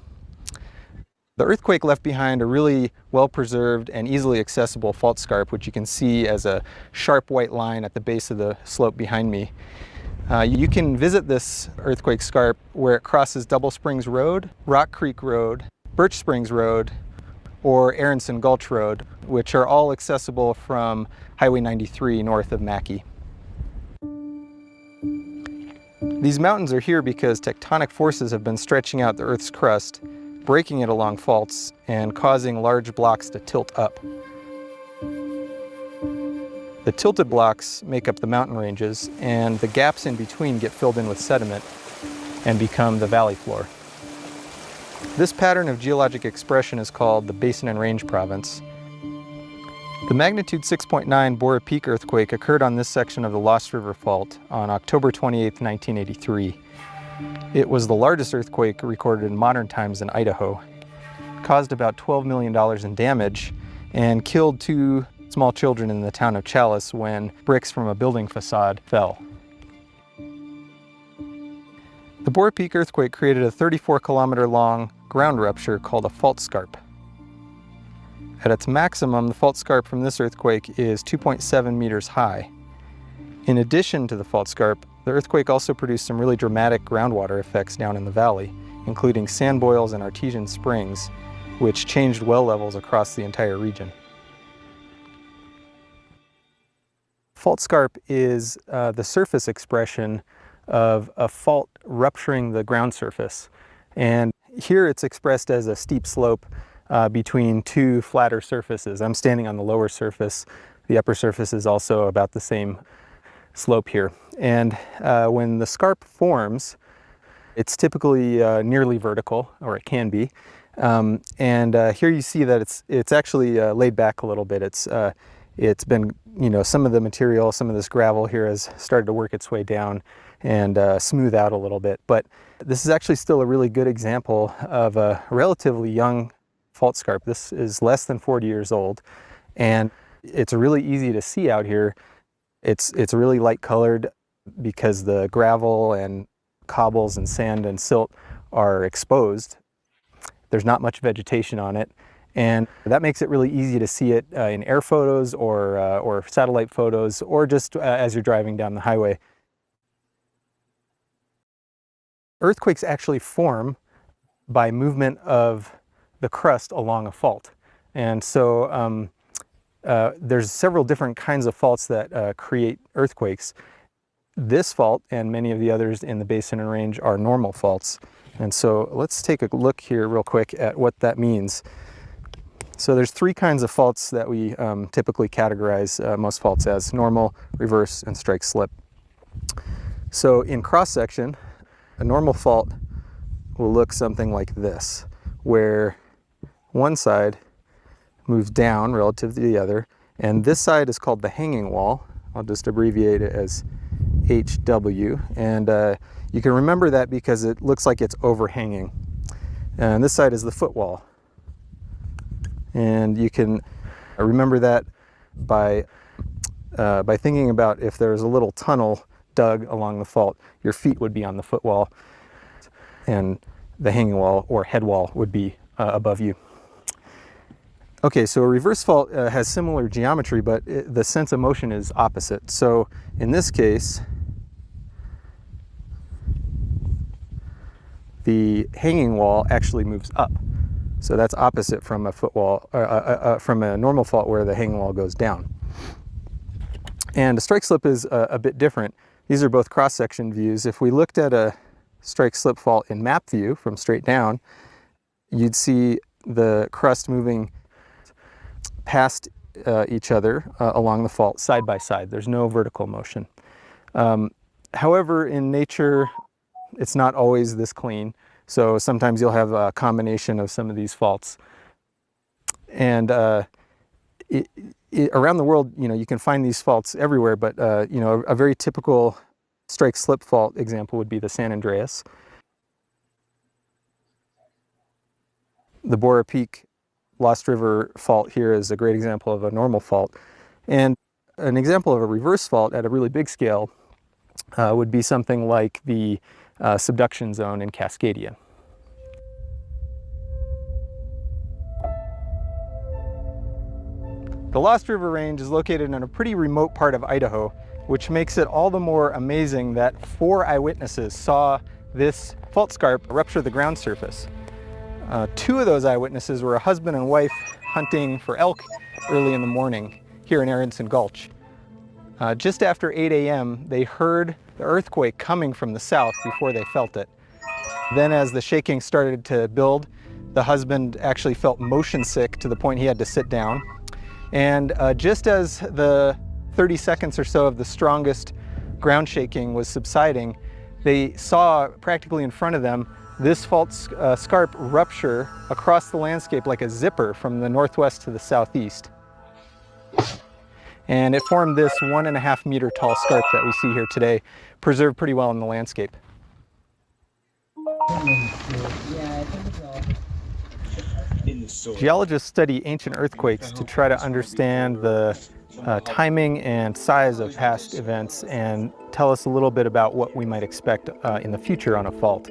Speaker 3: The earthquake left behind a really well-preserved and easily accessible fault scarp, which you can see as a sharp white line at the base of the slope behind me. You can visit this earthquake scarp where it crosses Double Springs Road, Rock Creek Road, Birch Springs Road, or Aronson Gulch Road, which are all accessible from Highway 93 north of Mackay. These mountains are here because tectonic forces have been stretching out the Earth's crust, breaking it along faults and causing large blocks to tilt up. The tilted blocks make up the mountain ranges, and the gaps in between get filled in with sediment and become the valley floor. This pattern of geologic expression is called the Basin and Range Province. The magnitude 6.9 Bora Peak earthquake occurred on this section of the Lost River Fault on October 28, 1983. It was the largest earthquake recorded in modern times in Idaho. It caused about $12 million in damage and killed 2 small children in the town of Chalice when bricks from a building facade fell. The Bora Peak earthquake created a 34-kilometer long ground rupture called a fault scarp. At its maximum, the fault scarp from this earthquake is 2.7 meters high. In addition to the fault scarp, the earthquake also produced some really dramatic groundwater effects down in the valley, including sand boils and artesian springs, which changed well levels across the entire region. Fault scarp is the surface expression of a fault rupturing the ground surface. And here it's expressed as a steep slope between 2 flatter surfaces. I'm standing on the lower surface. The upper surface is also about the same slope here. And when the scarp forms, it's typically nearly vertical, or it can be. Here you see that it's actually laid back a little bit. It's been, some of the material, some of this gravel here has started to work its way down and smooth out a little bit. But this is actually still a really good example of a relatively young fault scarp. This is less than 40 years old, and it's really easy to see out here. It's really light colored because the gravel and cobbles and sand and silt are exposed. There's not much vegetation on it, and that makes it really easy to see it in air photos or satellite photos, or just as you're driving down the highway. Earthquakes actually form by movement of the crust along a fault. And so there's several different kinds of faults that create earthquakes. This fault and many of the others in the Basin and Range are normal faults. And so let's take a look here real quick at what that means. So there's 3 kinds of faults that we typically categorize most faults as: normal, reverse, and strike slip. So in cross section, a normal fault will look something like this, where one side moves down relative to the other, and this side is called the hanging wall. I'll just abbreviate it as HW, and you can remember that because it looks like it's overhanging. And this side is the footwall, and you can remember that by thinking about if there's a little tunnel dug along the fault, your feet would be on the footwall, and the hanging wall or head wall would be above you. Okay, so a reverse fault has similar geometry, but the sense of motion is opposite. So in this case, the hanging wall actually moves up. So that's opposite from a footwall, from a normal fault where the hanging wall goes down. And a strike slip is a bit different. These are both cross-section views. If we looked at a strike slip fault in map view from straight down, you'd see the crust moving past each other along the fault side by side. There's no vertical motion. However, in nature, it's not always this clean. So sometimes you'll have a combination of some of these faults. And around the world, you can find these faults everywhere, but a very typical strike slip fault example would be the San Andreas. The Bora Peak Lost River fault here is a great example of a normal fault. And an example of a reverse fault at a really big scale would be something like the subduction zone in Cascadia. The Lost River Range is located in a pretty remote part of Idaho, which makes it all the more amazing that 4 eyewitnesses saw this fault scarp rupture the ground surface. 2 of those eyewitnesses were a husband and wife hunting for elk early in the morning here in Aronson Gulch. Just after 8 a.m., they heard the earthquake coming from the south before they felt it. Then as the shaking started to build, The husband actually felt motion sick to the point he had to sit down. And just as the 30 seconds or so of the strongest ground shaking was subsiding, they saw practically in front of them this fault scarp rupture across the landscape like a zipper from the northwest to the southeast. And it formed this 1.5 meter tall scarp that we see here today, preserved pretty well in the landscape. Geologists study ancient earthquakes to try to understand the timing and size of past events and tell us a little bit about what we might expect in the future on a fault.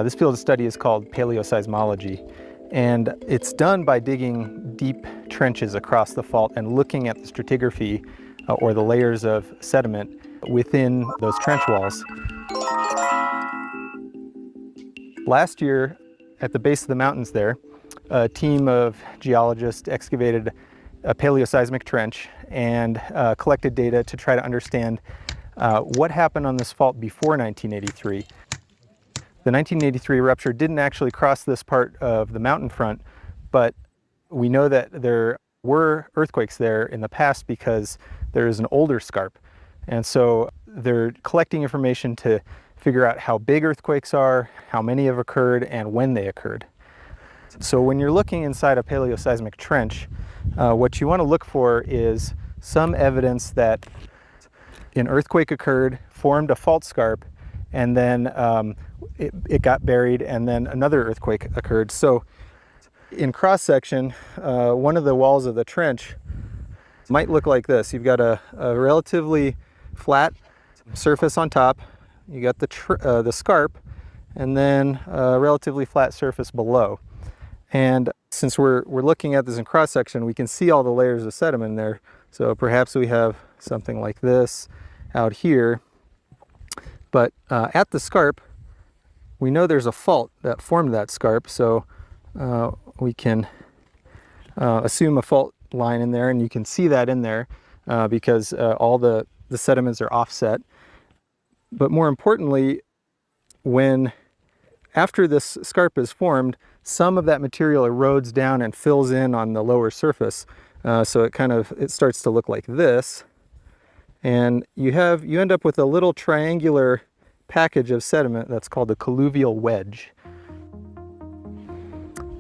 Speaker 3: This field of study is called paleoseismology, and it's done by digging deep trenches across the fault and looking at the stratigraphy or the layers of sediment within those trench walls. Last year, at the base of the mountains there, a team of geologists excavated a paleoseismic trench and collected data to try to understand what happened on this fault before 1983. The 1983 rupture didn't actually cross this part of the mountain front, but we know that there were earthquakes there in the past because there is an older scarp. And so they're collecting information to figure out how big earthquakes are, how many have occurred, and when they occurred. So when you're looking inside a paleoseismic trench, what you want to look for is some evidence that an earthquake occurred, formed a fault scarp, and then it got buried, and then another earthquake occurred. So in cross-section, one of the walls of the trench might look like this. You've got a relatively flat surface on top, you got the scarp, and then a relatively flat surface below. And since we're looking at this in cross-section, we can see all the layers of sediment in there. So perhaps we have something like this out here. But at the scarp, we know there's a fault that formed that scarp, so we can assume a fault line in there, and you can see that in there because all the sediments are offset. But more importantly, after this scarp is formed, some of that material erodes down and fills in on the lower surface. So it starts to look like this. And you end up with a little triangular package of sediment that's called a colluvial wedge.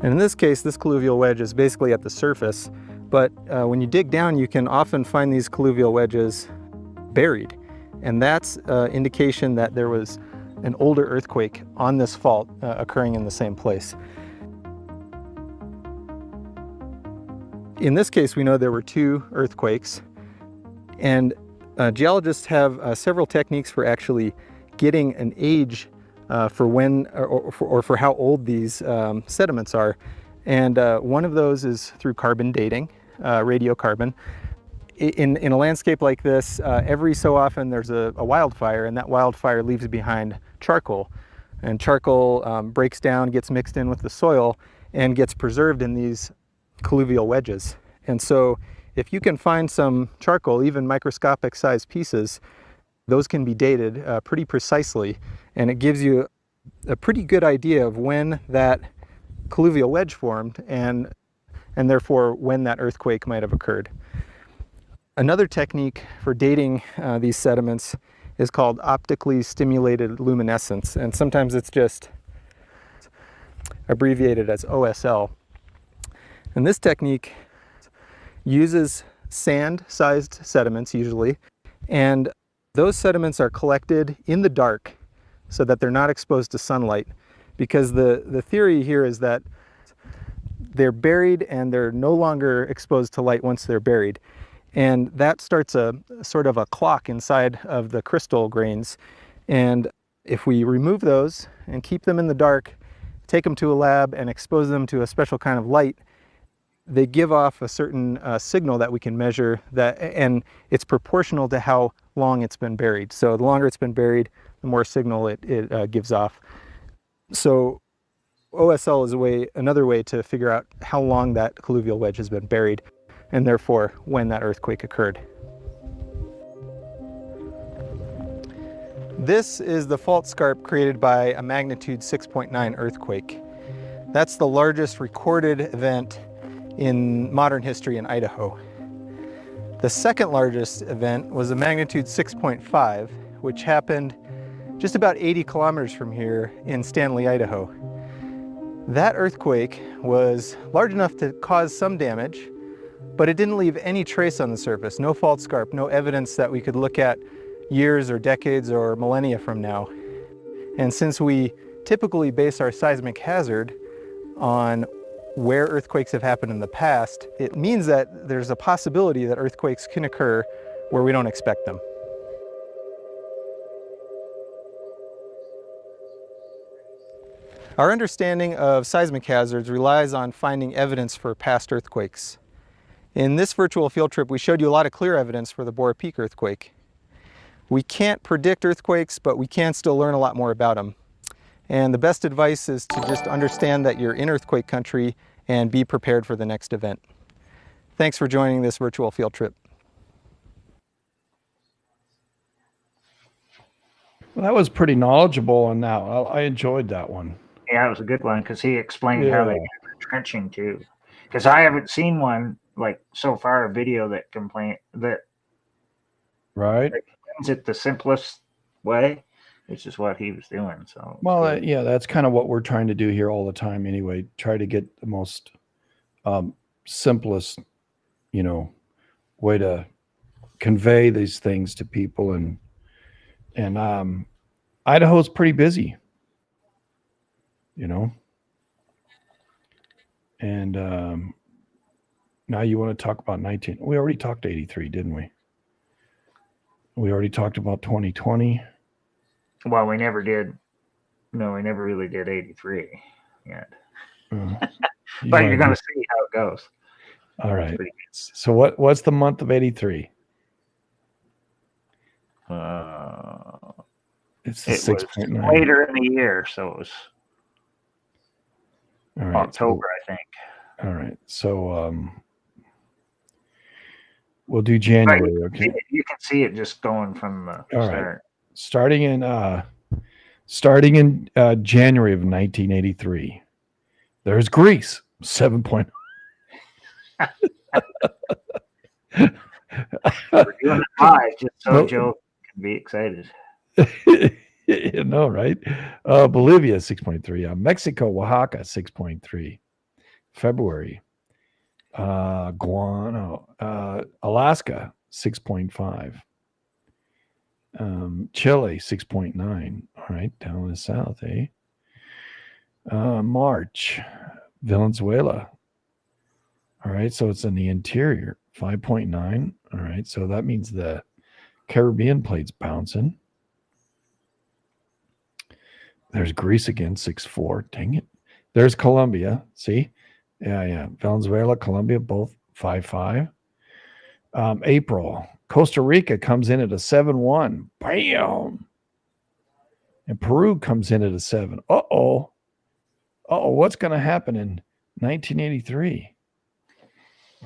Speaker 3: And in this case, this colluvial wedge is basically at the surface, but when you dig down, you can often find these colluvial wedges buried. And that's indication that there was an older earthquake on this fault occurring in the same place. In this case, we know there were 2 earthquakes, and geologists have several techniques for actually getting an age for when or for how old these sediments are. And one of those is through carbon dating, radiocarbon. In a landscape like this, every so often there's a wildfire, and that wildfire leaves behind charcoal. And charcoal breaks down, gets mixed in with the soil, and gets preserved in these colluvial wedges. And so if you can find some charcoal, even microscopic sized pieces, those can be dated pretty precisely, and it gives you a pretty good idea of when that colluvial wedge formed and therefore when that earthquake might have occurred. Another technique for dating these sediments is called optically stimulated luminescence, and sometimes it's just abbreviated as OSL. And this technique uses sand-sized sediments usually, and those sediments are collected in the dark so that they're not exposed to sunlight, because the theory here is that they're buried and they're no longer exposed to light once they're buried. And that starts a sort of a clock inside of the crystal grains. And if we remove those and keep them in the dark, take them to a lab and expose them to a special kind of light, they give off a certain signal that we can measure, and it's proportional to how long it's been buried. So the longer it's been buried, the more signal it gives off. So OSL is another way to figure out how long that colluvial wedge has been buried, and therefore when that earthquake occurred. This is the fault scarp created by a magnitude 6.9 earthquake. That's the largest recorded event in modern history in Idaho. The second largest event was a magnitude 6.5, which happened just about 80 kilometers from here in Stanley, Idaho. That earthquake was large enough to cause some damage, but it didn't leave any trace on the surface, no fault scarp, no evidence that we could look at years or decades or millennia from now. And since we typically base our seismic hazard on where earthquakes have happened in the past, it means that there's a possibility that earthquakes can occur where we don't expect them. Our understanding of seismic hazards relies on finding evidence for past earthquakes. In this virtual field trip, we showed you a lot of clear evidence for the Bora Peak earthquake. We can't predict earthquakes, but we can still learn a lot more about them. And the best advice is to just understand that you're in earthquake country and be prepared for the next event. Thanks for joining this virtual field trip.
Speaker 1: Well, that was pretty knowledgeable on that. I enjoyed that one.
Speaker 2: Yeah, it was a good one because he explained how they did the trenching too. Because I haven't seen one like so far a video that explains it the simplest way, which is what he was doing. So
Speaker 1: well, yeah, that's kind of what we're trying to do here all the time. Anyway, try to get the most simplest, way to convey these things to people, and Idaho's pretty busy. And now you want to talk about 19. We already talked 83, didn't we? We already talked about 2020.
Speaker 2: Well, we never did. No, we never really did 83 yet. But you're going to see how it goes.
Speaker 1: All right. So what's the month of 83? It's the 6.9.
Speaker 2: Later in the year, so it was
Speaker 1: all right,
Speaker 2: October, I think.
Speaker 1: All right. So we'll do January. Okay.
Speaker 2: You can see it just going from the start.
Speaker 1: Right. Starting in January of 1983. There's Greece, 7.0.
Speaker 2: We're doing it live just so Joe can be excited.
Speaker 1: Right? Bolivia, 6.3. Mexico, Oaxaca, 6.3. February. Guano, Alaska, 6.5. Chile, 6.9. All right, down in the south, eh? March, Venezuela. All right, so it's in the interior, 5.9. All right, so that means the Caribbean plate's bouncing. There's Greece again, 6.4. Dang it. There's Colombia. See? Yeah. Venezuela, Colombia, both 5.5. April. Costa Rica comes in at a 7.1. Bam. And Peru comes in at a 7. Uh-oh. What's going to happen in 1983?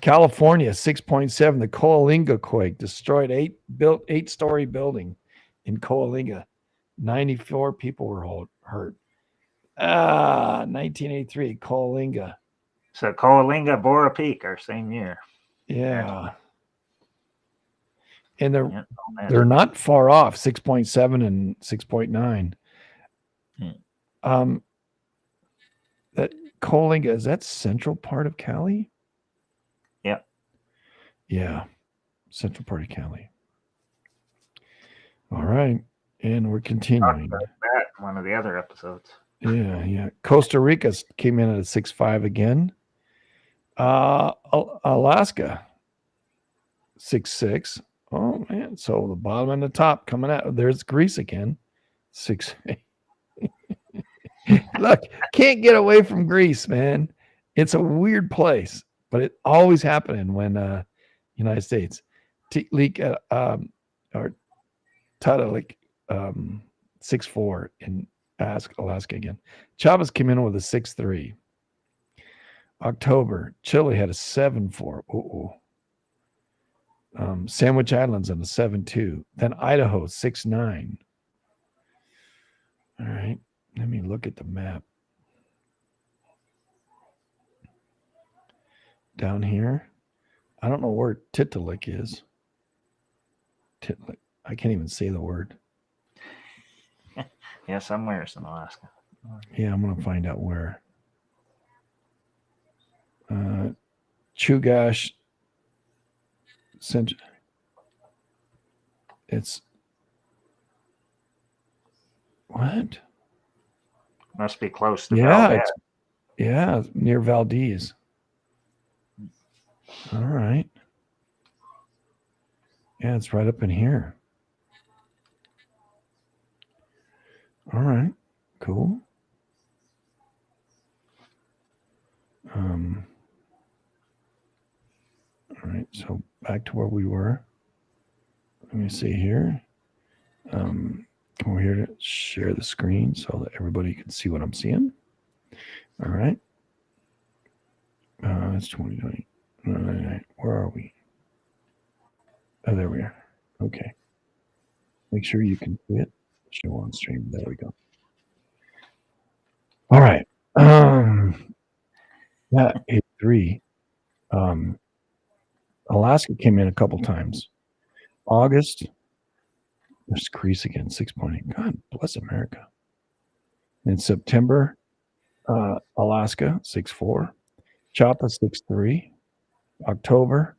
Speaker 1: California, 6.7. The Coalinga quake destroyed 8-story building in Coalinga. 94 people were hurt. 1983, Coalinga.
Speaker 2: So Coalinga, Bora Peak are same year.
Speaker 1: Yeah. And they're not far off, 6.7 and 6.9. That Coalinga, is that central part of Cali?
Speaker 2: Yep.
Speaker 1: Yeah. Central part of Cali. All right. And we're continuing.
Speaker 2: About that in one of the other episodes.
Speaker 1: Yeah. Costa Rica came in at a 6.5 again. Alaska, 6.6. Oh man! So the bottom and the top coming out. There's Greece again, 6. Look, can't get away from Greece, man. It's a weird place, but it always happening when United States. Tiklik or Tadalik 6.4 in Alaska again. Chavez came in with a 6.3. October, Chile had a 7.4. Sandwich Islands on a 7.2. Then Idaho 6.9. All right, let me look at the map. down here. I don't know where Tiktaalik is. Tiktaalik. I can't even say the word.
Speaker 2: Yeah, somewhere in Alaska.
Speaker 1: Yeah, I'm gonna find out where. Chugach. It's what?
Speaker 2: Must be close to
Speaker 1: Yeah,
Speaker 2: Valdez.
Speaker 1: yeah, near Valdez. All right. Yeah, it's right up in here. All right, cool. All right, so back to where we were. Let me see here. Come over here to share the screen so that everybody can see what I'm seeing. All right. It's 2020. Where are we? Oh, there we are. Okay. Make sure you can see it. Show on stream. There we go. All right. Yeah, 83. Alaska came in a couple times. August. There's Greece again, 6.8. God bless America. In September, Alaska, 6.4. Chapa, 6.3. October,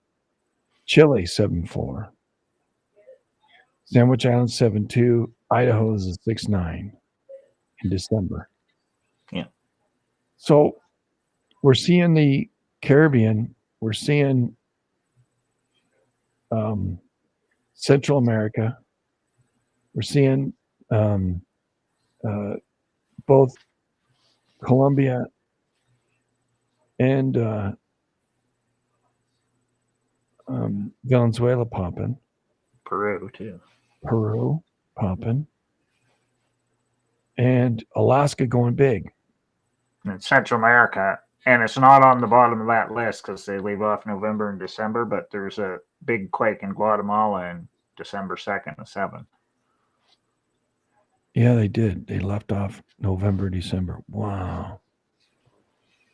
Speaker 1: Chile, 7.4. Sandwich Islands, 7.2. Idaho is a 6.9 in December.
Speaker 2: Yeah.
Speaker 1: So we're seeing the Caribbean. We're seeing Central America. We're seeing both Colombia and Venezuela popping.
Speaker 2: Peru too.
Speaker 1: Peru popping. And Alaska going big.
Speaker 2: And Central America, and it's not on the bottom of that list because they leave off November and December, but there's a big quake in Guatemala in December 2nd and 7th.
Speaker 1: Yeah, they did. They left off November, December. Wow.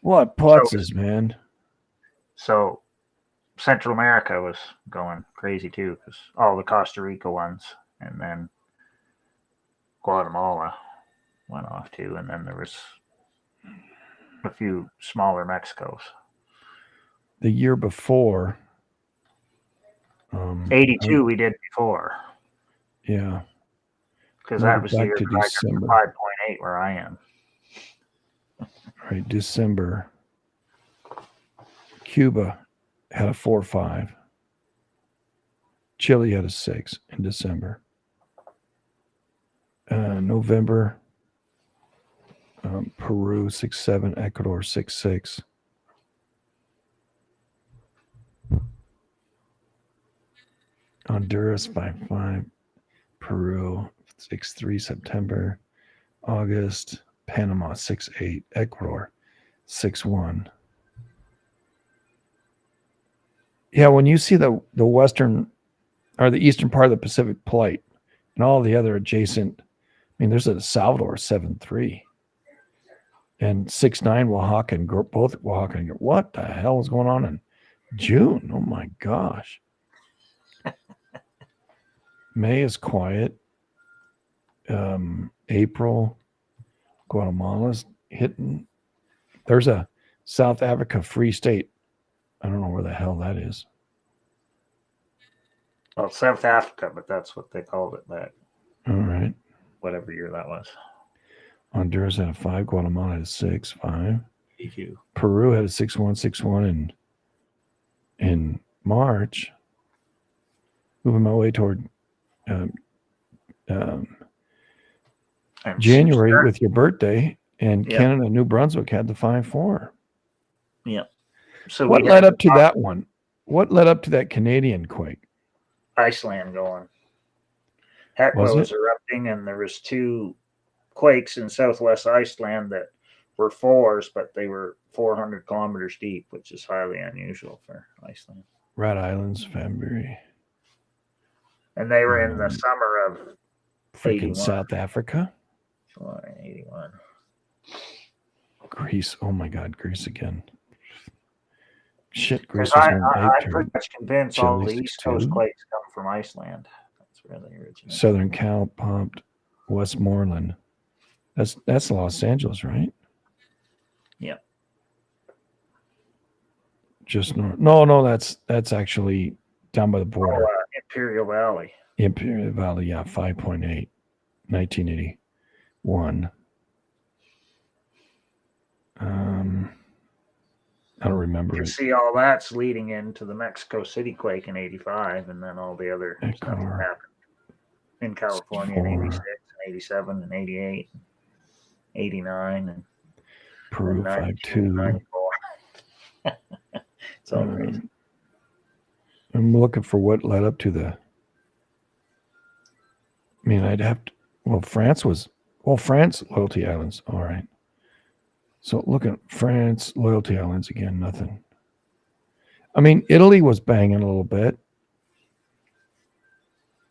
Speaker 1: What putzes, man.
Speaker 2: So Central America was going crazy too because all the Costa Rica ones, and then Guatemala went off too, and then there was a few smaller Mexicos.
Speaker 1: The year before,
Speaker 2: 82 we did before.
Speaker 1: Yeah.
Speaker 2: Because that was the year
Speaker 1: to
Speaker 2: that I got
Speaker 1: December.
Speaker 2: 5.8 where I am.
Speaker 1: All right, December. Cuba had a 4.5. Chile had a 6 in December. November, Peru 6.7, Ecuador 6.6. Honduras 5.5, Peru 6.3, September, August, Panama 6.8, Ecuador 6.1. Yeah, when you see the western or the eastern part of the Pacific Plate and all the other adjacent, I mean, there's a Salvador 7.3 and 6.9 Oaxaca and both Oaxaca. And what the hell is going on in June? Oh my gosh. May is quiet. April, Guatemala's hitting. There's a South Africa Free State. I don't know where the hell that is.
Speaker 2: Well, South Africa, but that's what they called it back.
Speaker 1: All right.
Speaker 2: Whatever year that was.
Speaker 1: Honduras had a 5. Guatemala had a 6.5.
Speaker 2: Thank you.
Speaker 1: Peru had a 6.1 in March. Moving my way toward January with your birthday, and Canada, New Brunswick had the 5.4.
Speaker 2: Yeah. So
Speaker 1: what led up to that one? What led up to that Canadian quake?
Speaker 2: Iceland going. Hekla was erupting, and there was 2 quakes in southwest Iceland that were 4s, but they were 400 kilometers deep, which is highly unusual for Iceland.
Speaker 1: Rat Islands, February.
Speaker 2: And they were in the summer of
Speaker 1: freaking
Speaker 2: 81.
Speaker 1: South Africa.
Speaker 2: July 81.
Speaker 1: Greece. Oh my God, Greece again. Shit,
Speaker 2: Because
Speaker 1: Greece was home
Speaker 2: I'm
Speaker 1: 8
Speaker 2: pretty
Speaker 1: turn.
Speaker 2: much convinced all the
Speaker 1: Chile
Speaker 2: East Coast
Speaker 1: 6-2.
Speaker 2: quakes come from Iceland. That's where they originate.
Speaker 1: Southern Cal pumped. Westmoreland. That's Los Angeles, right?
Speaker 2: Yep.
Speaker 1: Just north. No, that's actually down by the border.
Speaker 2: Imperial Valley.
Speaker 1: Imperial Valley, yeah, 5.8, 1981. I don't remember
Speaker 2: You
Speaker 1: it.
Speaker 2: see, all that's leading into the Mexico City quake in '85, and then all the other stuff that
Speaker 1: Ecuador,
Speaker 2: happened in California in
Speaker 1: 4.
Speaker 2: '86, and '87, and '88, 89, and
Speaker 1: Peru,
Speaker 2: 92, and
Speaker 1: 5.2.
Speaker 2: 94. It's all crazy.
Speaker 1: I'm looking for what led up to the. I mean, I'd have to. Well, France, Loyalty Islands. All right. So look at France, Loyalty Islands again, nothing. I mean, Italy was banging a little bit.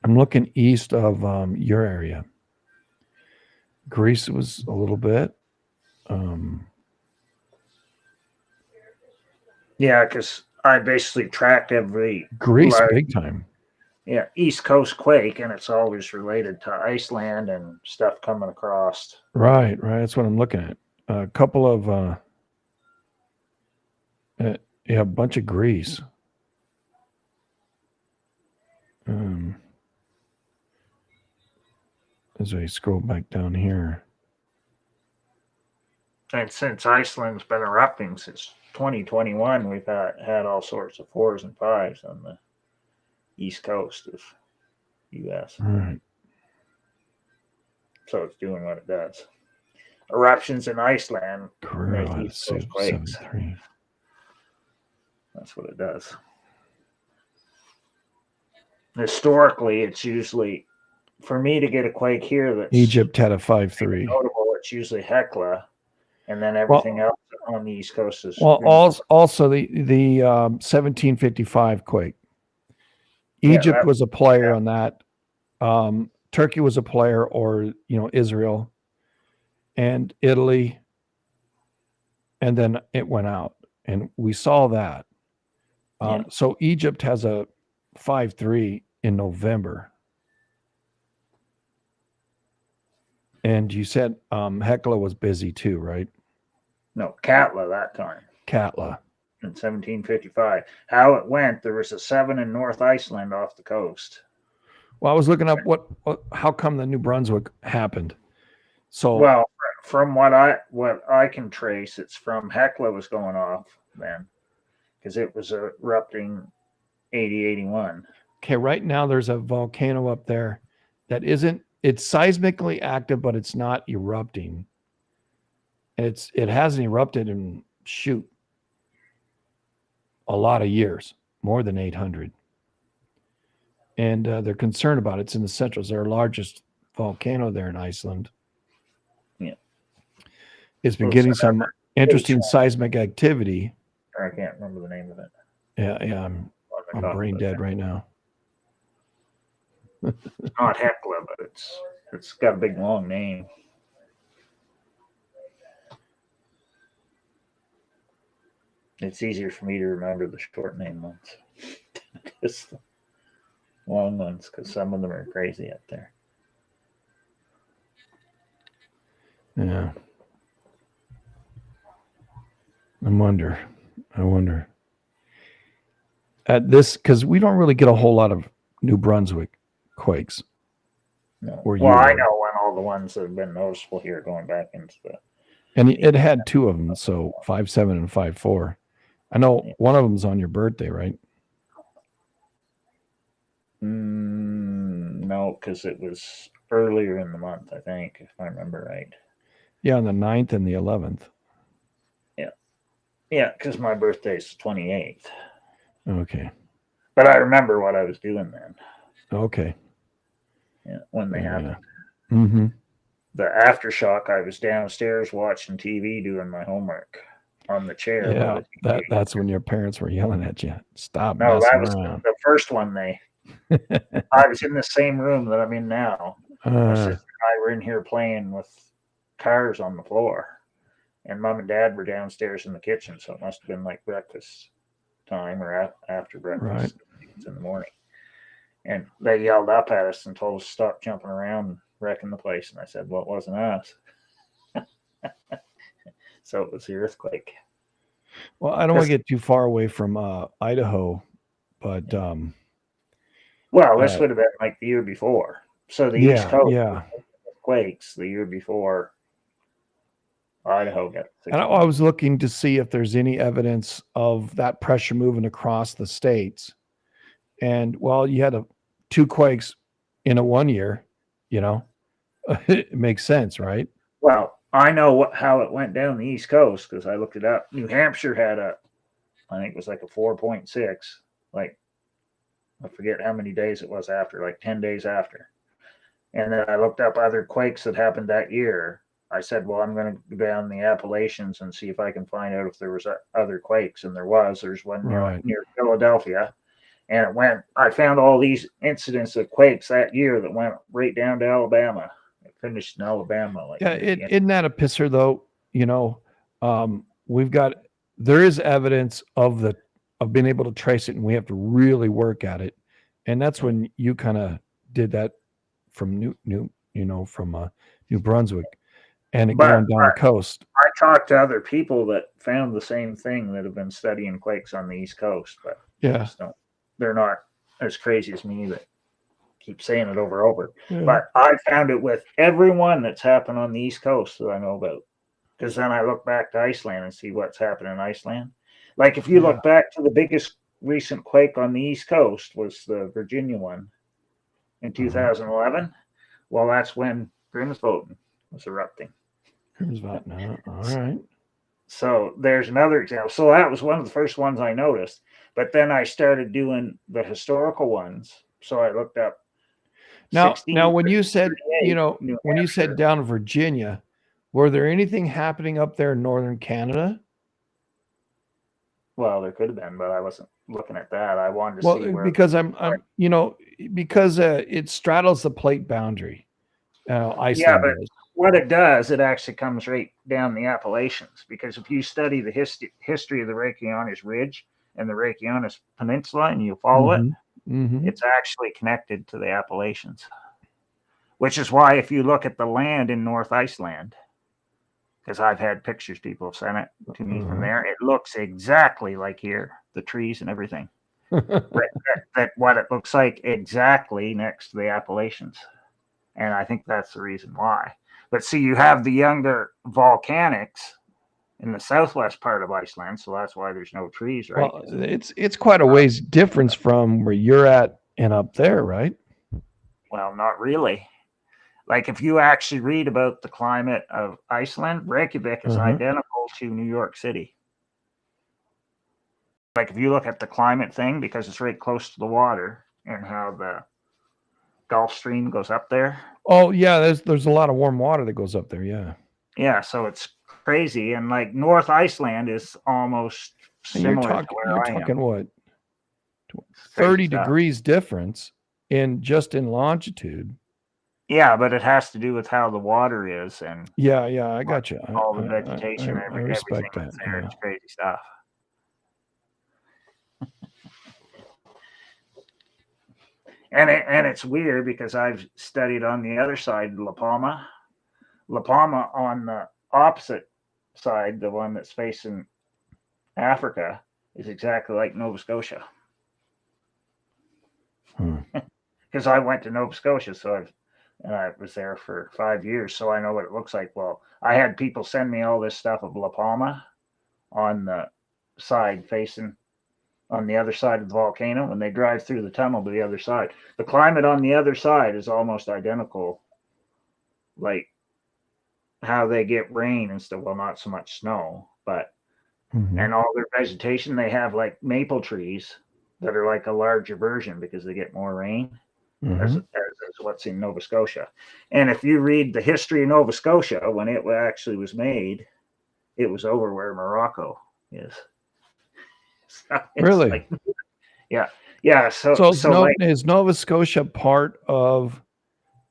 Speaker 1: I'm looking east of your area. Greece was a little bit.
Speaker 2: Yeah, because I basically tracked every
Speaker 1: Greece, big time.
Speaker 2: Yeah, East Coast quake, and it's always related to Iceland and stuff coming across.
Speaker 1: Right. That's what I'm looking at. A couple of, a bunch of Greece. As I scroll back down here.
Speaker 2: And since Iceland's been erupting since 2021, we've had all sorts of 4s and 5s on the East Coast of U.S.
Speaker 1: Right.
Speaker 2: So it's doing what it does. Eruptions in Iceland
Speaker 1: Carrera,
Speaker 2: make East Coast quakes.
Speaker 1: 7.3.
Speaker 2: That's what it does. Historically, it's usually, for me to get a quake here that's
Speaker 1: Egypt had a 5.3.
Speaker 2: notable, it's usually Hekla, and then everything else on the East Coast is.
Speaker 1: Well, also the 1755 quake. Egypt was a player on that. Turkey was a player, or Israel, and Italy, and then it went out, and we saw that. So Egypt has a 5.3 in November, and you said Hekla was busy too, right?
Speaker 2: No, Katla that time.
Speaker 1: Katla.
Speaker 2: In 1755. How it went, there was a 7 in North Iceland off the coast.
Speaker 1: Well, I was looking up how come the New Brunswick happened. So,
Speaker 2: well, from what I can trace, it's from Hekla was going off then, because it was erupting 80-81.
Speaker 1: Okay, right now there's a volcano up there that it's seismically active, but it's not erupting. It hasn't erupted in a lot of years, more than 800. And they're concerned about it. It's in the central. It's their largest volcano there in Iceland.
Speaker 2: Yeah.
Speaker 1: It's been getting some interesting seismic activity.
Speaker 2: I can't remember the name of it.
Speaker 1: Yeah, I'm brain dead right now.
Speaker 2: It's not Hekla, but it's got a big long name. It's easier for me to remember the short name ones. Just the long ones, because some of them are crazy up there.
Speaker 1: Yeah. I wonder. At this, because we don't really get a whole lot of New Brunswick quakes.
Speaker 2: No. Well, I know when all the ones that have been noticeable here going back into the.
Speaker 1: And it had 2 of them, so 5.7 and 5.4. I know one of them's on your birthday, right?
Speaker 2: No, because it was earlier in the month, I think, if I remember right.
Speaker 1: Yeah, on the 9th and the 11th.
Speaker 2: Yeah, because my birthday's the 28th.
Speaker 1: Okay.
Speaker 2: But I remember what I was doing then.
Speaker 1: Okay.
Speaker 2: Yeah, when they happened.
Speaker 1: Mm-hmm.
Speaker 2: The aftershock, I was downstairs watching TV doing my homework on the chair.
Speaker 1: Yeah, that's when your parents were yelling at you. Stop
Speaker 2: No,
Speaker 1: messing
Speaker 2: that was
Speaker 1: around.
Speaker 2: the first one. I was in the same room that I'm in now. My sister and I were in here playing with cars on the floor. And Mom and Dad were downstairs in the kitchen, so it must have been like breakfast. time or after breakfast
Speaker 1: Right.
Speaker 2: in the morning. And they yelled up at us and told us to stop jumping around and wrecking the place. And I said, well, it wasn't us. So it was the earthquake.
Speaker 1: Well, I don't want to get too far away from Idaho, but
Speaker 2: well, this would have been like the year before. So the East Coast quakes the year before Idaho got.
Speaker 1: And I was looking to see if there's any evidence of that pressure moving across the states. And well, you had two quakes in a 1 year, you know, it makes sense, right?
Speaker 2: Well, I know how it went down the East Coast because I looked it up. New Hampshire had I think it was like a 4.6, like I forget how many days it was after, like 10 days after. And then I looked up other quakes that happened that year. I said, well, I'm going to go down the Appalachians and see if I can find out if there was other quakes. And there's one near Philadelphia. And I found all these incidents of quakes that year that went right down to Alabama. It finished in Alabama.
Speaker 1: Isn't that a pisser though? You know, there is evidence of being able to trace it, and we have to really work at it. And that's when you kind of did that from New Brunswick, and going down the coast.
Speaker 2: I talked to other people that found the same thing that have been studying quakes on the East Coast, but they're not as crazy as me that keep saying it over and over. Yeah. But I found it with everyone that's happened on the East Coast that I know about. Because then I look back to Iceland and see what's happened in Iceland. Like if you look back to the biggest recent quake on the East Coast was the Virginia one in 2011. Well, that's when Grimsvötn was erupting.
Speaker 1: Grimsvötn, all right.
Speaker 2: So there's another example. So that was one of the first ones I noticed. But then I started doing the historical ones. So I looked up.
Speaker 1: Now, when you said, when you said down in Virginia, were there anything happening up there in northern Canada?
Speaker 2: Well, there could have been, but I wasn't looking at that. I wanted to see where.
Speaker 1: Because because it straddles the plate boundary. Iceland
Speaker 2: but what it does, it actually comes right down the Appalachians. Because if you study the history of the Reykjanes Ridge and the Reykjanes Peninsula, and you follow it, it's actually connected to the Appalachians. Which is why, if you look at the land in North Iceland, because I've had pictures people have sent it to me from there, it looks exactly like here, the trees and everything. that what it looks like exactly next to the Appalachians. And I think that's the reason why. But see, you have the younger volcanics in the southwest part of Iceland, so that's why there's no trees, right?
Speaker 1: Well, it's quite a ways difference from where you're at and up there, right?
Speaker 2: Well, not really. Like if you actually read about the climate of Iceland, Reykjavik is identical to New York City. Like if you look at the climate thing, because it's right close to the water and how the Gulf Stream goes up there.
Speaker 1: Oh yeah, there's a lot of warm water that goes up there. Yeah.
Speaker 2: Yeah, so it's crazy, and like North Iceland is almost similar to where I am.
Speaker 1: You're talking what? 30 degrees difference in longitude.
Speaker 2: Yeah, but it has to do with how the water is, and
Speaker 1: I got you.
Speaker 2: All the vegetation,
Speaker 1: I respect
Speaker 2: everything that's there. It's crazy stuff. And it's weird because I've studied on the other side, La Palma. La Palma on the opposite side, the one that's facing Africa, is exactly like Nova Scotia. Because I went to Nova Scotia, and I was there for 5 years, so I know what it looks like. Well, I had people send me all this stuff of La Palma on the side facing on the other side of the volcano when they drive through the tunnel to the other side. The climate on the other side is almost identical, like how they get rain and stuff. Well, not so much snow, but and all their vegetation, they have like maple trees that are like a larger version because they get more rain as what's in Nova Scotia. And if you read the history of Nova Scotia, when it actually was made, it was over where Morocco is. So
Speaker 1: really?
Speaker 2: Like, yeah. So
Speaker 1: is Nova Scotia part of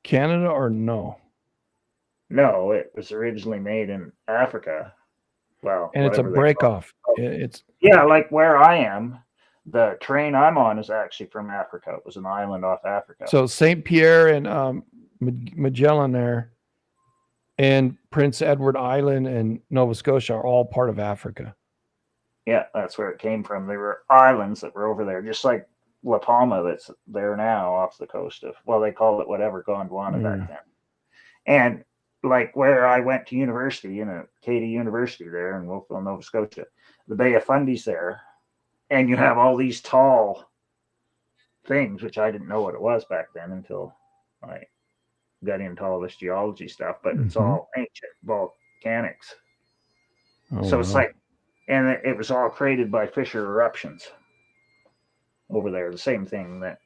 Speaker 1: Canada or no?
Speaker 2: No, it was originally made in Africa. Well,
Speaker 1: and it's a break off. It's
Speaker 2: like where I am. The train I'm on is actually from Africa. It was an island off Africa.
Speaker 1: So St. Pierre and Magellan there and Prince Edward Island and Nova Scotia are all part of Africa.
Speaker 2: Yeah, that's where it came from. There were islands that were over there, just like La Palma that's there now off the coast of, well, they called it whatever, Gondwana back then. And like where I went to university, Katy University there in Wolfville, Nova Scotia, the Bay of Fundy's there. And you have all these tall things, which I didn't know what it was back then until I got into all this geology stuff, but it's all ancient volcanics. So it's like, and it was all created by fissure eruptions over there. The same thing that's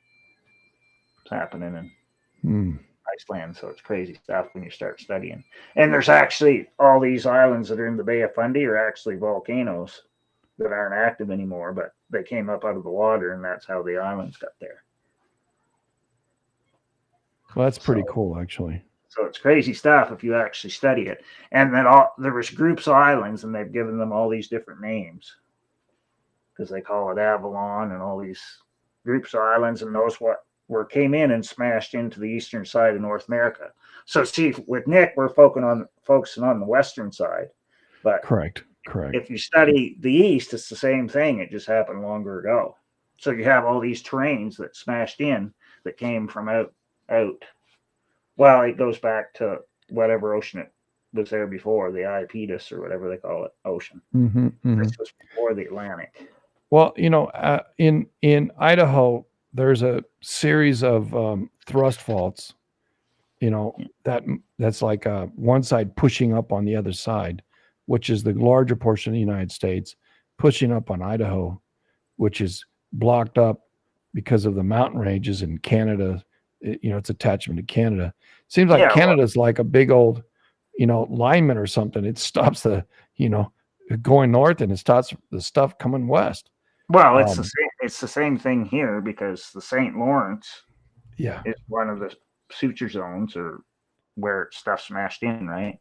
Speaker 2: happening in Iceland. So it's crazy stuff when you start studying. And there's actually all these islands that are in the Bay of Fundy are actually volcanoes that aren't active anymore, but they came up out of the water, and that's how the islands got there.
Speaker 1: Well, that's pretty cool, actually.
Speaker 2: So it's crazy stuff if you actually study it. And then there was groups of islands, and they've given them all these different names because they call it Avalon and all these groups of islands, and those came in and smashed into the eastern side of North America. So see, with Nick, we're focusing on the western side, but
Speaker 1: correct.
Speaker 2: If you study the east, it's the same thing. It just happened longer ago. So you have all these terrains that smashed in that came from out. Well, it goes back to whatever ocean it was there before, the Iapetus or whatever they call it, ocean. This was before the Atlantic.
Speaker 1: Well, in Idaho, there's a series of thrust faults, that's like one side pushing up on the other side, which is the larger portion of the United States, pushing up on Idaho, which is blocked up because of the mountain ranges in Canada. It's attachment to Canada. Seems like Canada's like a big old, lineman or something. It stops going north, and it stops the stuff coming west.
Speaker 2: Well, it's the same thing here because the St. Lawrence is one of the suture zones or where stuff smashed in, right?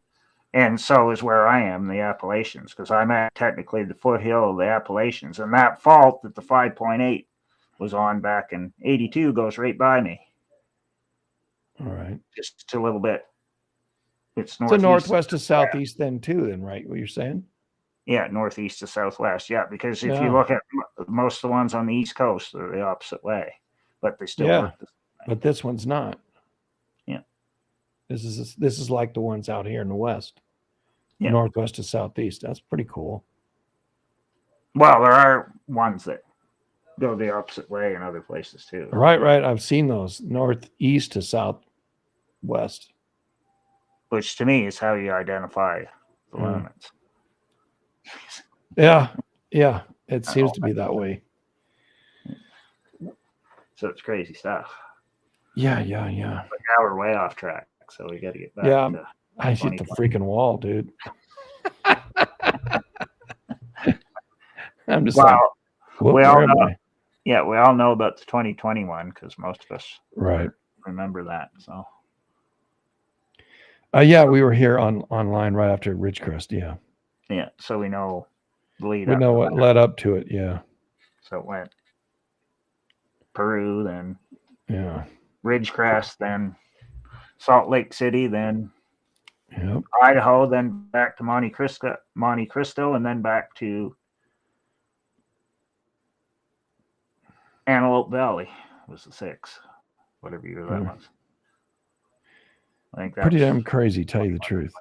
Speaker 2: And so is where I am, the Appalachians, because I'm at technically the foothill of the Appalachians. And that fault that the 5.8 was on back in 82 goes right by me.
Speaker 1: All right.
Speaker 2: Just a little bit. It's
Speaker 1: northwest to southeast then too, right? What you're saying?
Speaker 2: Yeah, northeast to southwest. Yeah, because if you look at most of the ones on the East Coast, they're the opposite way. But they still work the same way.
Speaker 1: But this one's not.
Speaker 2: Yeah.
Speaker 1: This is like the ones out here in the west, northwest to southeast. That's pretty cool.
Speaker 2: Well, there are ones that go the opposite way in other places too.
Speaker 1: Right. I've seen those northeast to southwest,
Speaker 2: which to me is how you identify the limits.
Speaker 1: Yeah. It seems to be that way.
Speaker 2: So it's crazy stuff.
Speaker 1: Yeah.
Speaker 2: But now we're way off track, so we got to get back.
Speaker 1: Yeah, I hit the freaking wall, dude. I'm just we
Speaker 2: all know. Yeah, we all know about the 2021 because most of us remember that. So.
Speaker 1: We were here online right after Ridgecrest. Yeah.
Speaker 2: Yeah, so we know the lead.
Speaker 1: We know what led up to it. Yeah.
Speaker 2: So it went Peru, then
Speaker 1: Ridgecrest,
Speaker 2: then Salt Lake City, then Idaho, then back to Monte Cristo, and then back to Antelope Valley was the 6th, whatever year that was. I think that's
Speaker 1: pretty damn crazy, tell you the truth.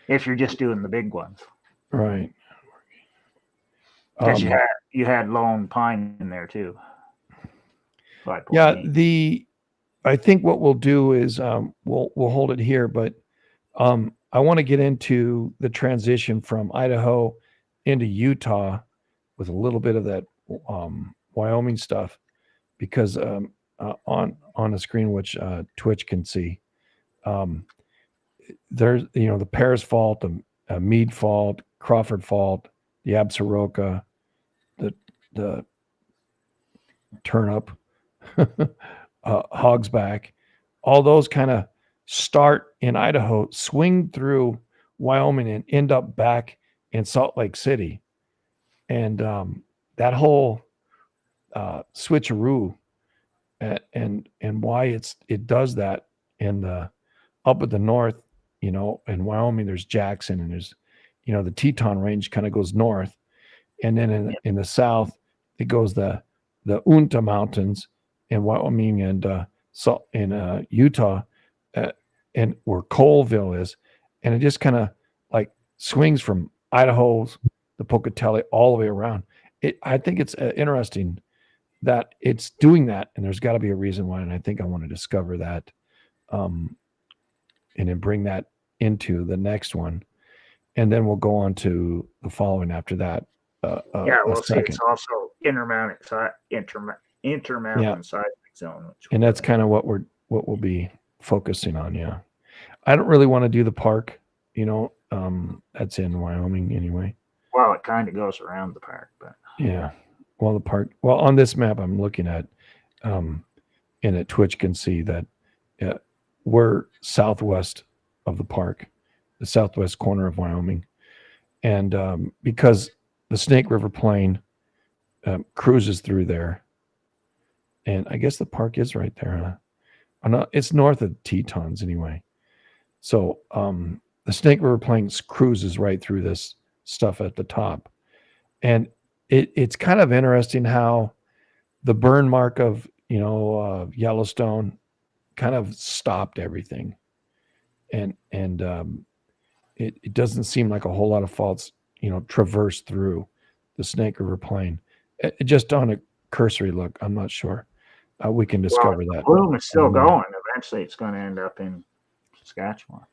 Speaker 2: If you're just doing the big ones,
Speaker 1: right?
Speaker 2: Because you had Lone Pine in there too.
Speaker 1: I think what we'll do is we'll hold it here, but I want to get into the transition from Idaho into Utah with a little bit of that Wyoming stuff, because on the screen, which Twitch can see, there's the Paris Fault, the Meade Fault, Crawford Fault, the Absaroka, the Turnip, Hogsback, all those kind of start in Idaho, swing through Wyoming, and end up back in Salt Lake City. And that whole switcheroo and why it does that in the up at the north, in Wyoming, there's Jackson, and there's, the Teton Range kind of goes north, and then in the south, it goes the Uinta Mountains in Wyoming and so in Utah, and where Colville is, and it just kind of like swings from Idaho, the Pocatello, all the way around. I think it's interesting that it's doing that, and there's got to be a reason why, and I think I want to discover that, and then bring that into the next one, and then we'll go on to the following after that.
Speaker 2: We'll see. It's also intermountain seismic zone,
Speaker 1: and that's kind of what we'll be focusing on. Yeah, I don't really want to do the park. That's in Wyoming anyway.
Speaker 2: Well, it kind of goes around the park, but
Speaker 1: yeah. Well, the park. Well, on this map I'm looking at, and at Twitch can see that we're southwest of the park, the southwest corner of Wyoming, and because the Snake River Plain cruises through there, and I guess the park is right there. Huh? Oh, no, it's north of Tetons anyway. So the Snake River Plain cruises right through this stuff at the top, and it's kind of interesting how the burn mark of Yellowstone kind of stopped everything, and it doesn't seem like a whole lot of faults traverse through the Snake River Plain. Just on a cursory look, I'm not sure. We can discover that.
Speaker 2: The plume is still going. Eventually, it's going to end up in Saskatchewan.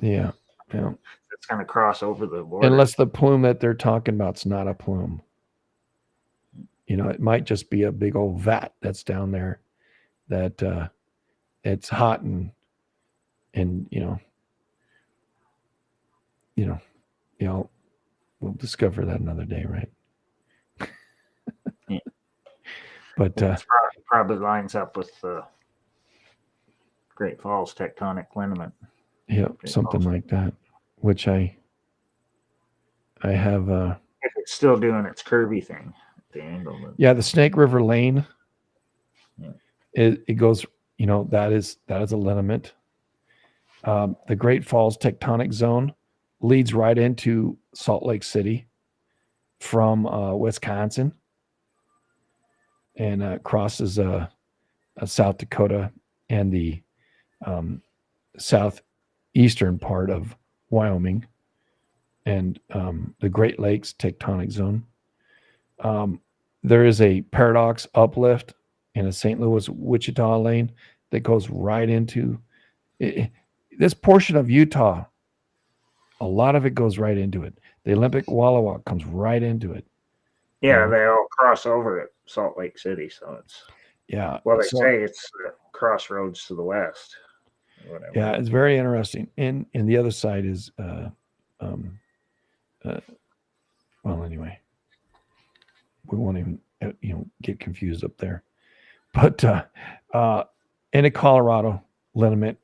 Speaker 1: Yeah.
Speaker 2: It's going to cross over the border.
Speaker 1: Unless the plume that they're talking about is not a plume. It might just be a big old vat that's down there that it's hot and we'll discover that another day, right?
Speaker 2: Yeah.
Speaker 1: But
Speaker 2: probably lines up with the Great Falls tectonic lineament.
Speaker 1: Yeah, something like that, which I have.
Speaker 2: If it's still doing its curvy thing, the angle.
Speaker 1: Yeah, the Snake River Lane.
Speaker 2: Yeah.
Speaker 1: It goes. That is a lineament. The Great Falls tectonic zone leads right into Salt Lake City from Wisconsin, and crosses South Dakota and the southeastern part of Wyoming, and the Great Lakes tectonic zone. There is a paradox uplift in a St. Louis Wichita lane that goes right into this portion of Utah. A lot of it goes right into it. The Olympic Walla Walla comes right into it.
Speaker 2: Yeah, they all cross over at Salt Lake City, so it's they say it's the crossroads to the west. Whatever.
Speaker 1: Yeah, it's very interesting. And the other side is well, anyway, we won't even get confused up there. But in a Colorado lineament,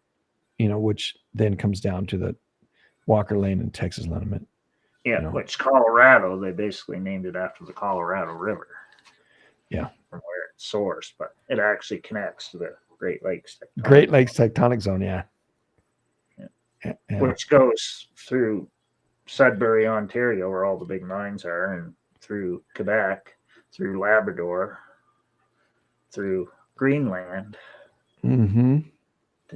Speaker 1: which then comes down to the Walker Lane and Texas lineament.
Speaker 2: Yeah, which Colorado, they basically named it after the Colorado River.
Speaker 1: Yeah.
Speaker 2: From where it's sourced, but it actually connects to the Great Lakes
Speaker 1: tectonic zone, yeah.
Speaker 2: Which goes through Sudbury, Ontario, where all the big mines are, and through Quebec, through Labrador, through Greenland, to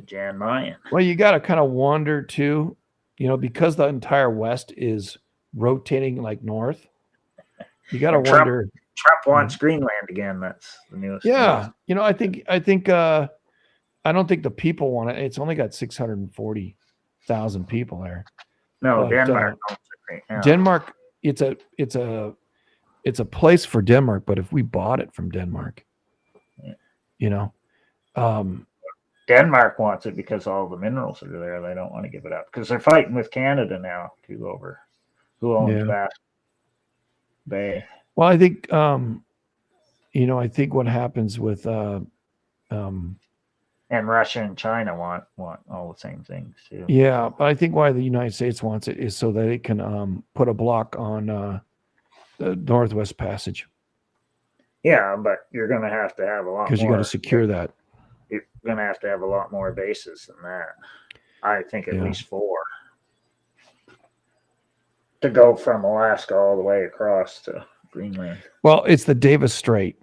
Speaker 2: Jan Mayen.
Speaker 1: Well, you got to kind of wonder too, because the entire West is rotating like north. You got to wonder.
Speaker 2: Trump wants Greenland again. That's the newest.
Speaker 1: Yeah, news. I think I don't think the people want it. It's only got 640,000 people there.
Speaker 2: No, Denmark.
Speaker 1: Denmark. It's a place for Denmark. But if we bought it from Denmark,
Speaker 2: Denmark wants it because all the minerals are there. They don't want to give it up because they're fighting with Canada now over who owns Bass Bay.
Speaker 1: Well, I think I think what happens with
Speaker 2: and Russia and China want all the same things too.
Speaker 1: Yeah, but I think why the United States wants it is so that it can put a block on the Northwest Passage.
Speaker 2: Yeah, but you're going to have a lot more.
Speaker 1: Because you got to secure that.
Speaker 2: You're going to have a lot more bases than that. I think at least 4 to go from Alaska all the way across to Greenland.
Speaker 1: Well, it's the Davis Strait,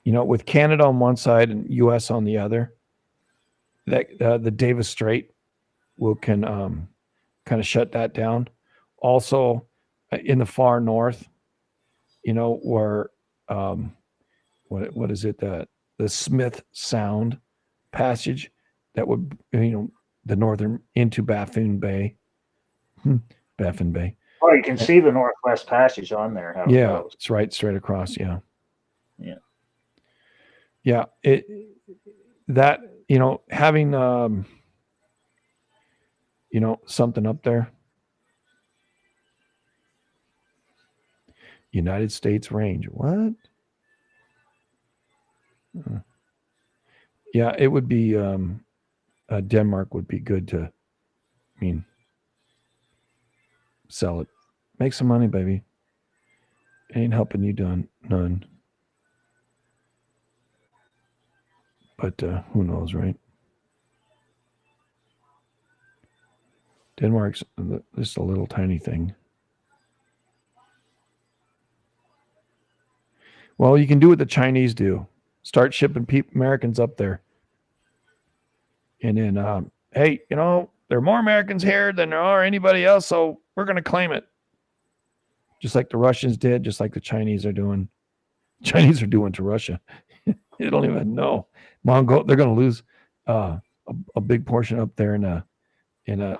Speaker 1: with Canada on one side and U.S. on the other. That the Davis Strait can kind of shut that down. Also, in the far north, where what is it, the Smith Sound Passage that would the northern into Baffin Bay. Baffin Bay.
Speaker 2: Oh, you can see the Northwest Passage on there. How
Speaker 1: Yeah,
Speaker 2: it goes.
Speaker 1: it's right straight across. Yeah. That having something up there. United States range. What? Yeah, it would be Denmark would be good to sell it. Make some money, baby. Ain't helping you none. But who knows, right? Denmark's just a little tiny thing. Well, you can do what the Chinese do. Start shipping Americans up there. And then, hey, there are more Americans here than there are anybody else, so we're going to claim it. Just like the Russians did, just like the Chinese are doing. Chinese are doing to Russia. They don't even know. They're going to lose a big portion up there in a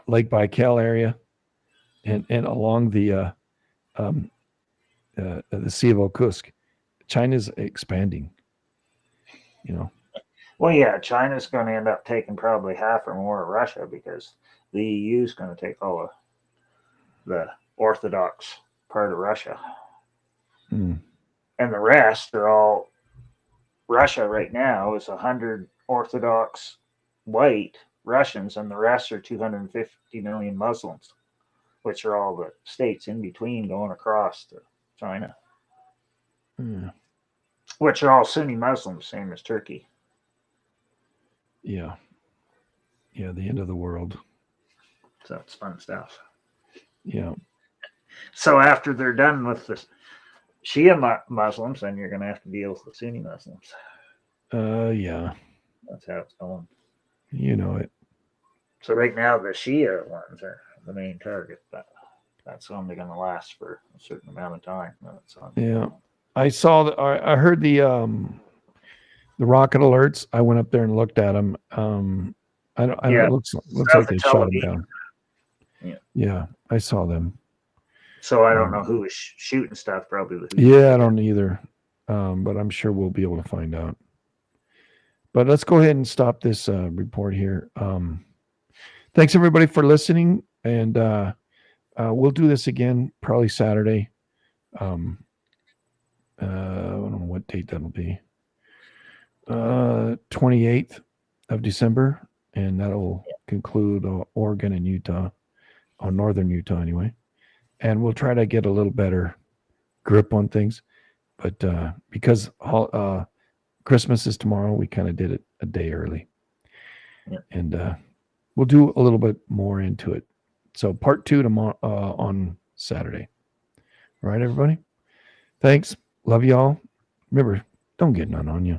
Speaker 1: Lake Baikal area and along the Sea of Okhotsk. China's expanding,
Speaker 2: Well, yeah, China's going to end up taking probably half or more of Russia because the EU is going to take all of the Orthodox part of Russia. And the rest are all Russia right now is 100 Orthodox white Russians, and the rest are 250 million Muslims, which are all the states in between going across to China, which are all Sunni Muslims, same as Turkey.
Speaker 1: Yeah, the end of the world.
Speaker 2: So it's fun stuff.
Speaker 1: Yeah.
Speaker 2: So after they're done with the Shia Muslims, then you're going to have to deal with the Sunni Muslims.
Speaker 1: Yeah.
Speaker 2: That's how it's going.
Speaker 1: You know it.
Speaker 2: So right now the Shia ones are the main target, but that's only going to last for a certain amount of time.
Speaker 1: Yeah. I saw that. I heard the rocket alerts. I went up there and looked at them. It looks like they shot them down. Yeah, I saw them.
Speaker 2: So I don't know who was shooting stuff. Probably.
Speaker 1: I don't either. But I'm sure we'll be able to find out. But let's go ahead and stop this report here. Thanks everybody for listening, and we'll do this again probably Saturday. I don't know what date that'll be. 28th of December, and that'll conclude Oregon and Utah, or northern Utah anyway. And we'll try to get a little better grip on things. But because Christmas is tomorrow, we kind of did it a day early.
Speaker 2: Yeah.
Speaker 1: And we'll do a little bit more into it. So part 2 tomorrow on Saturday. All right, everybody? Thanks. Love y'all. Remember, don't get none on you.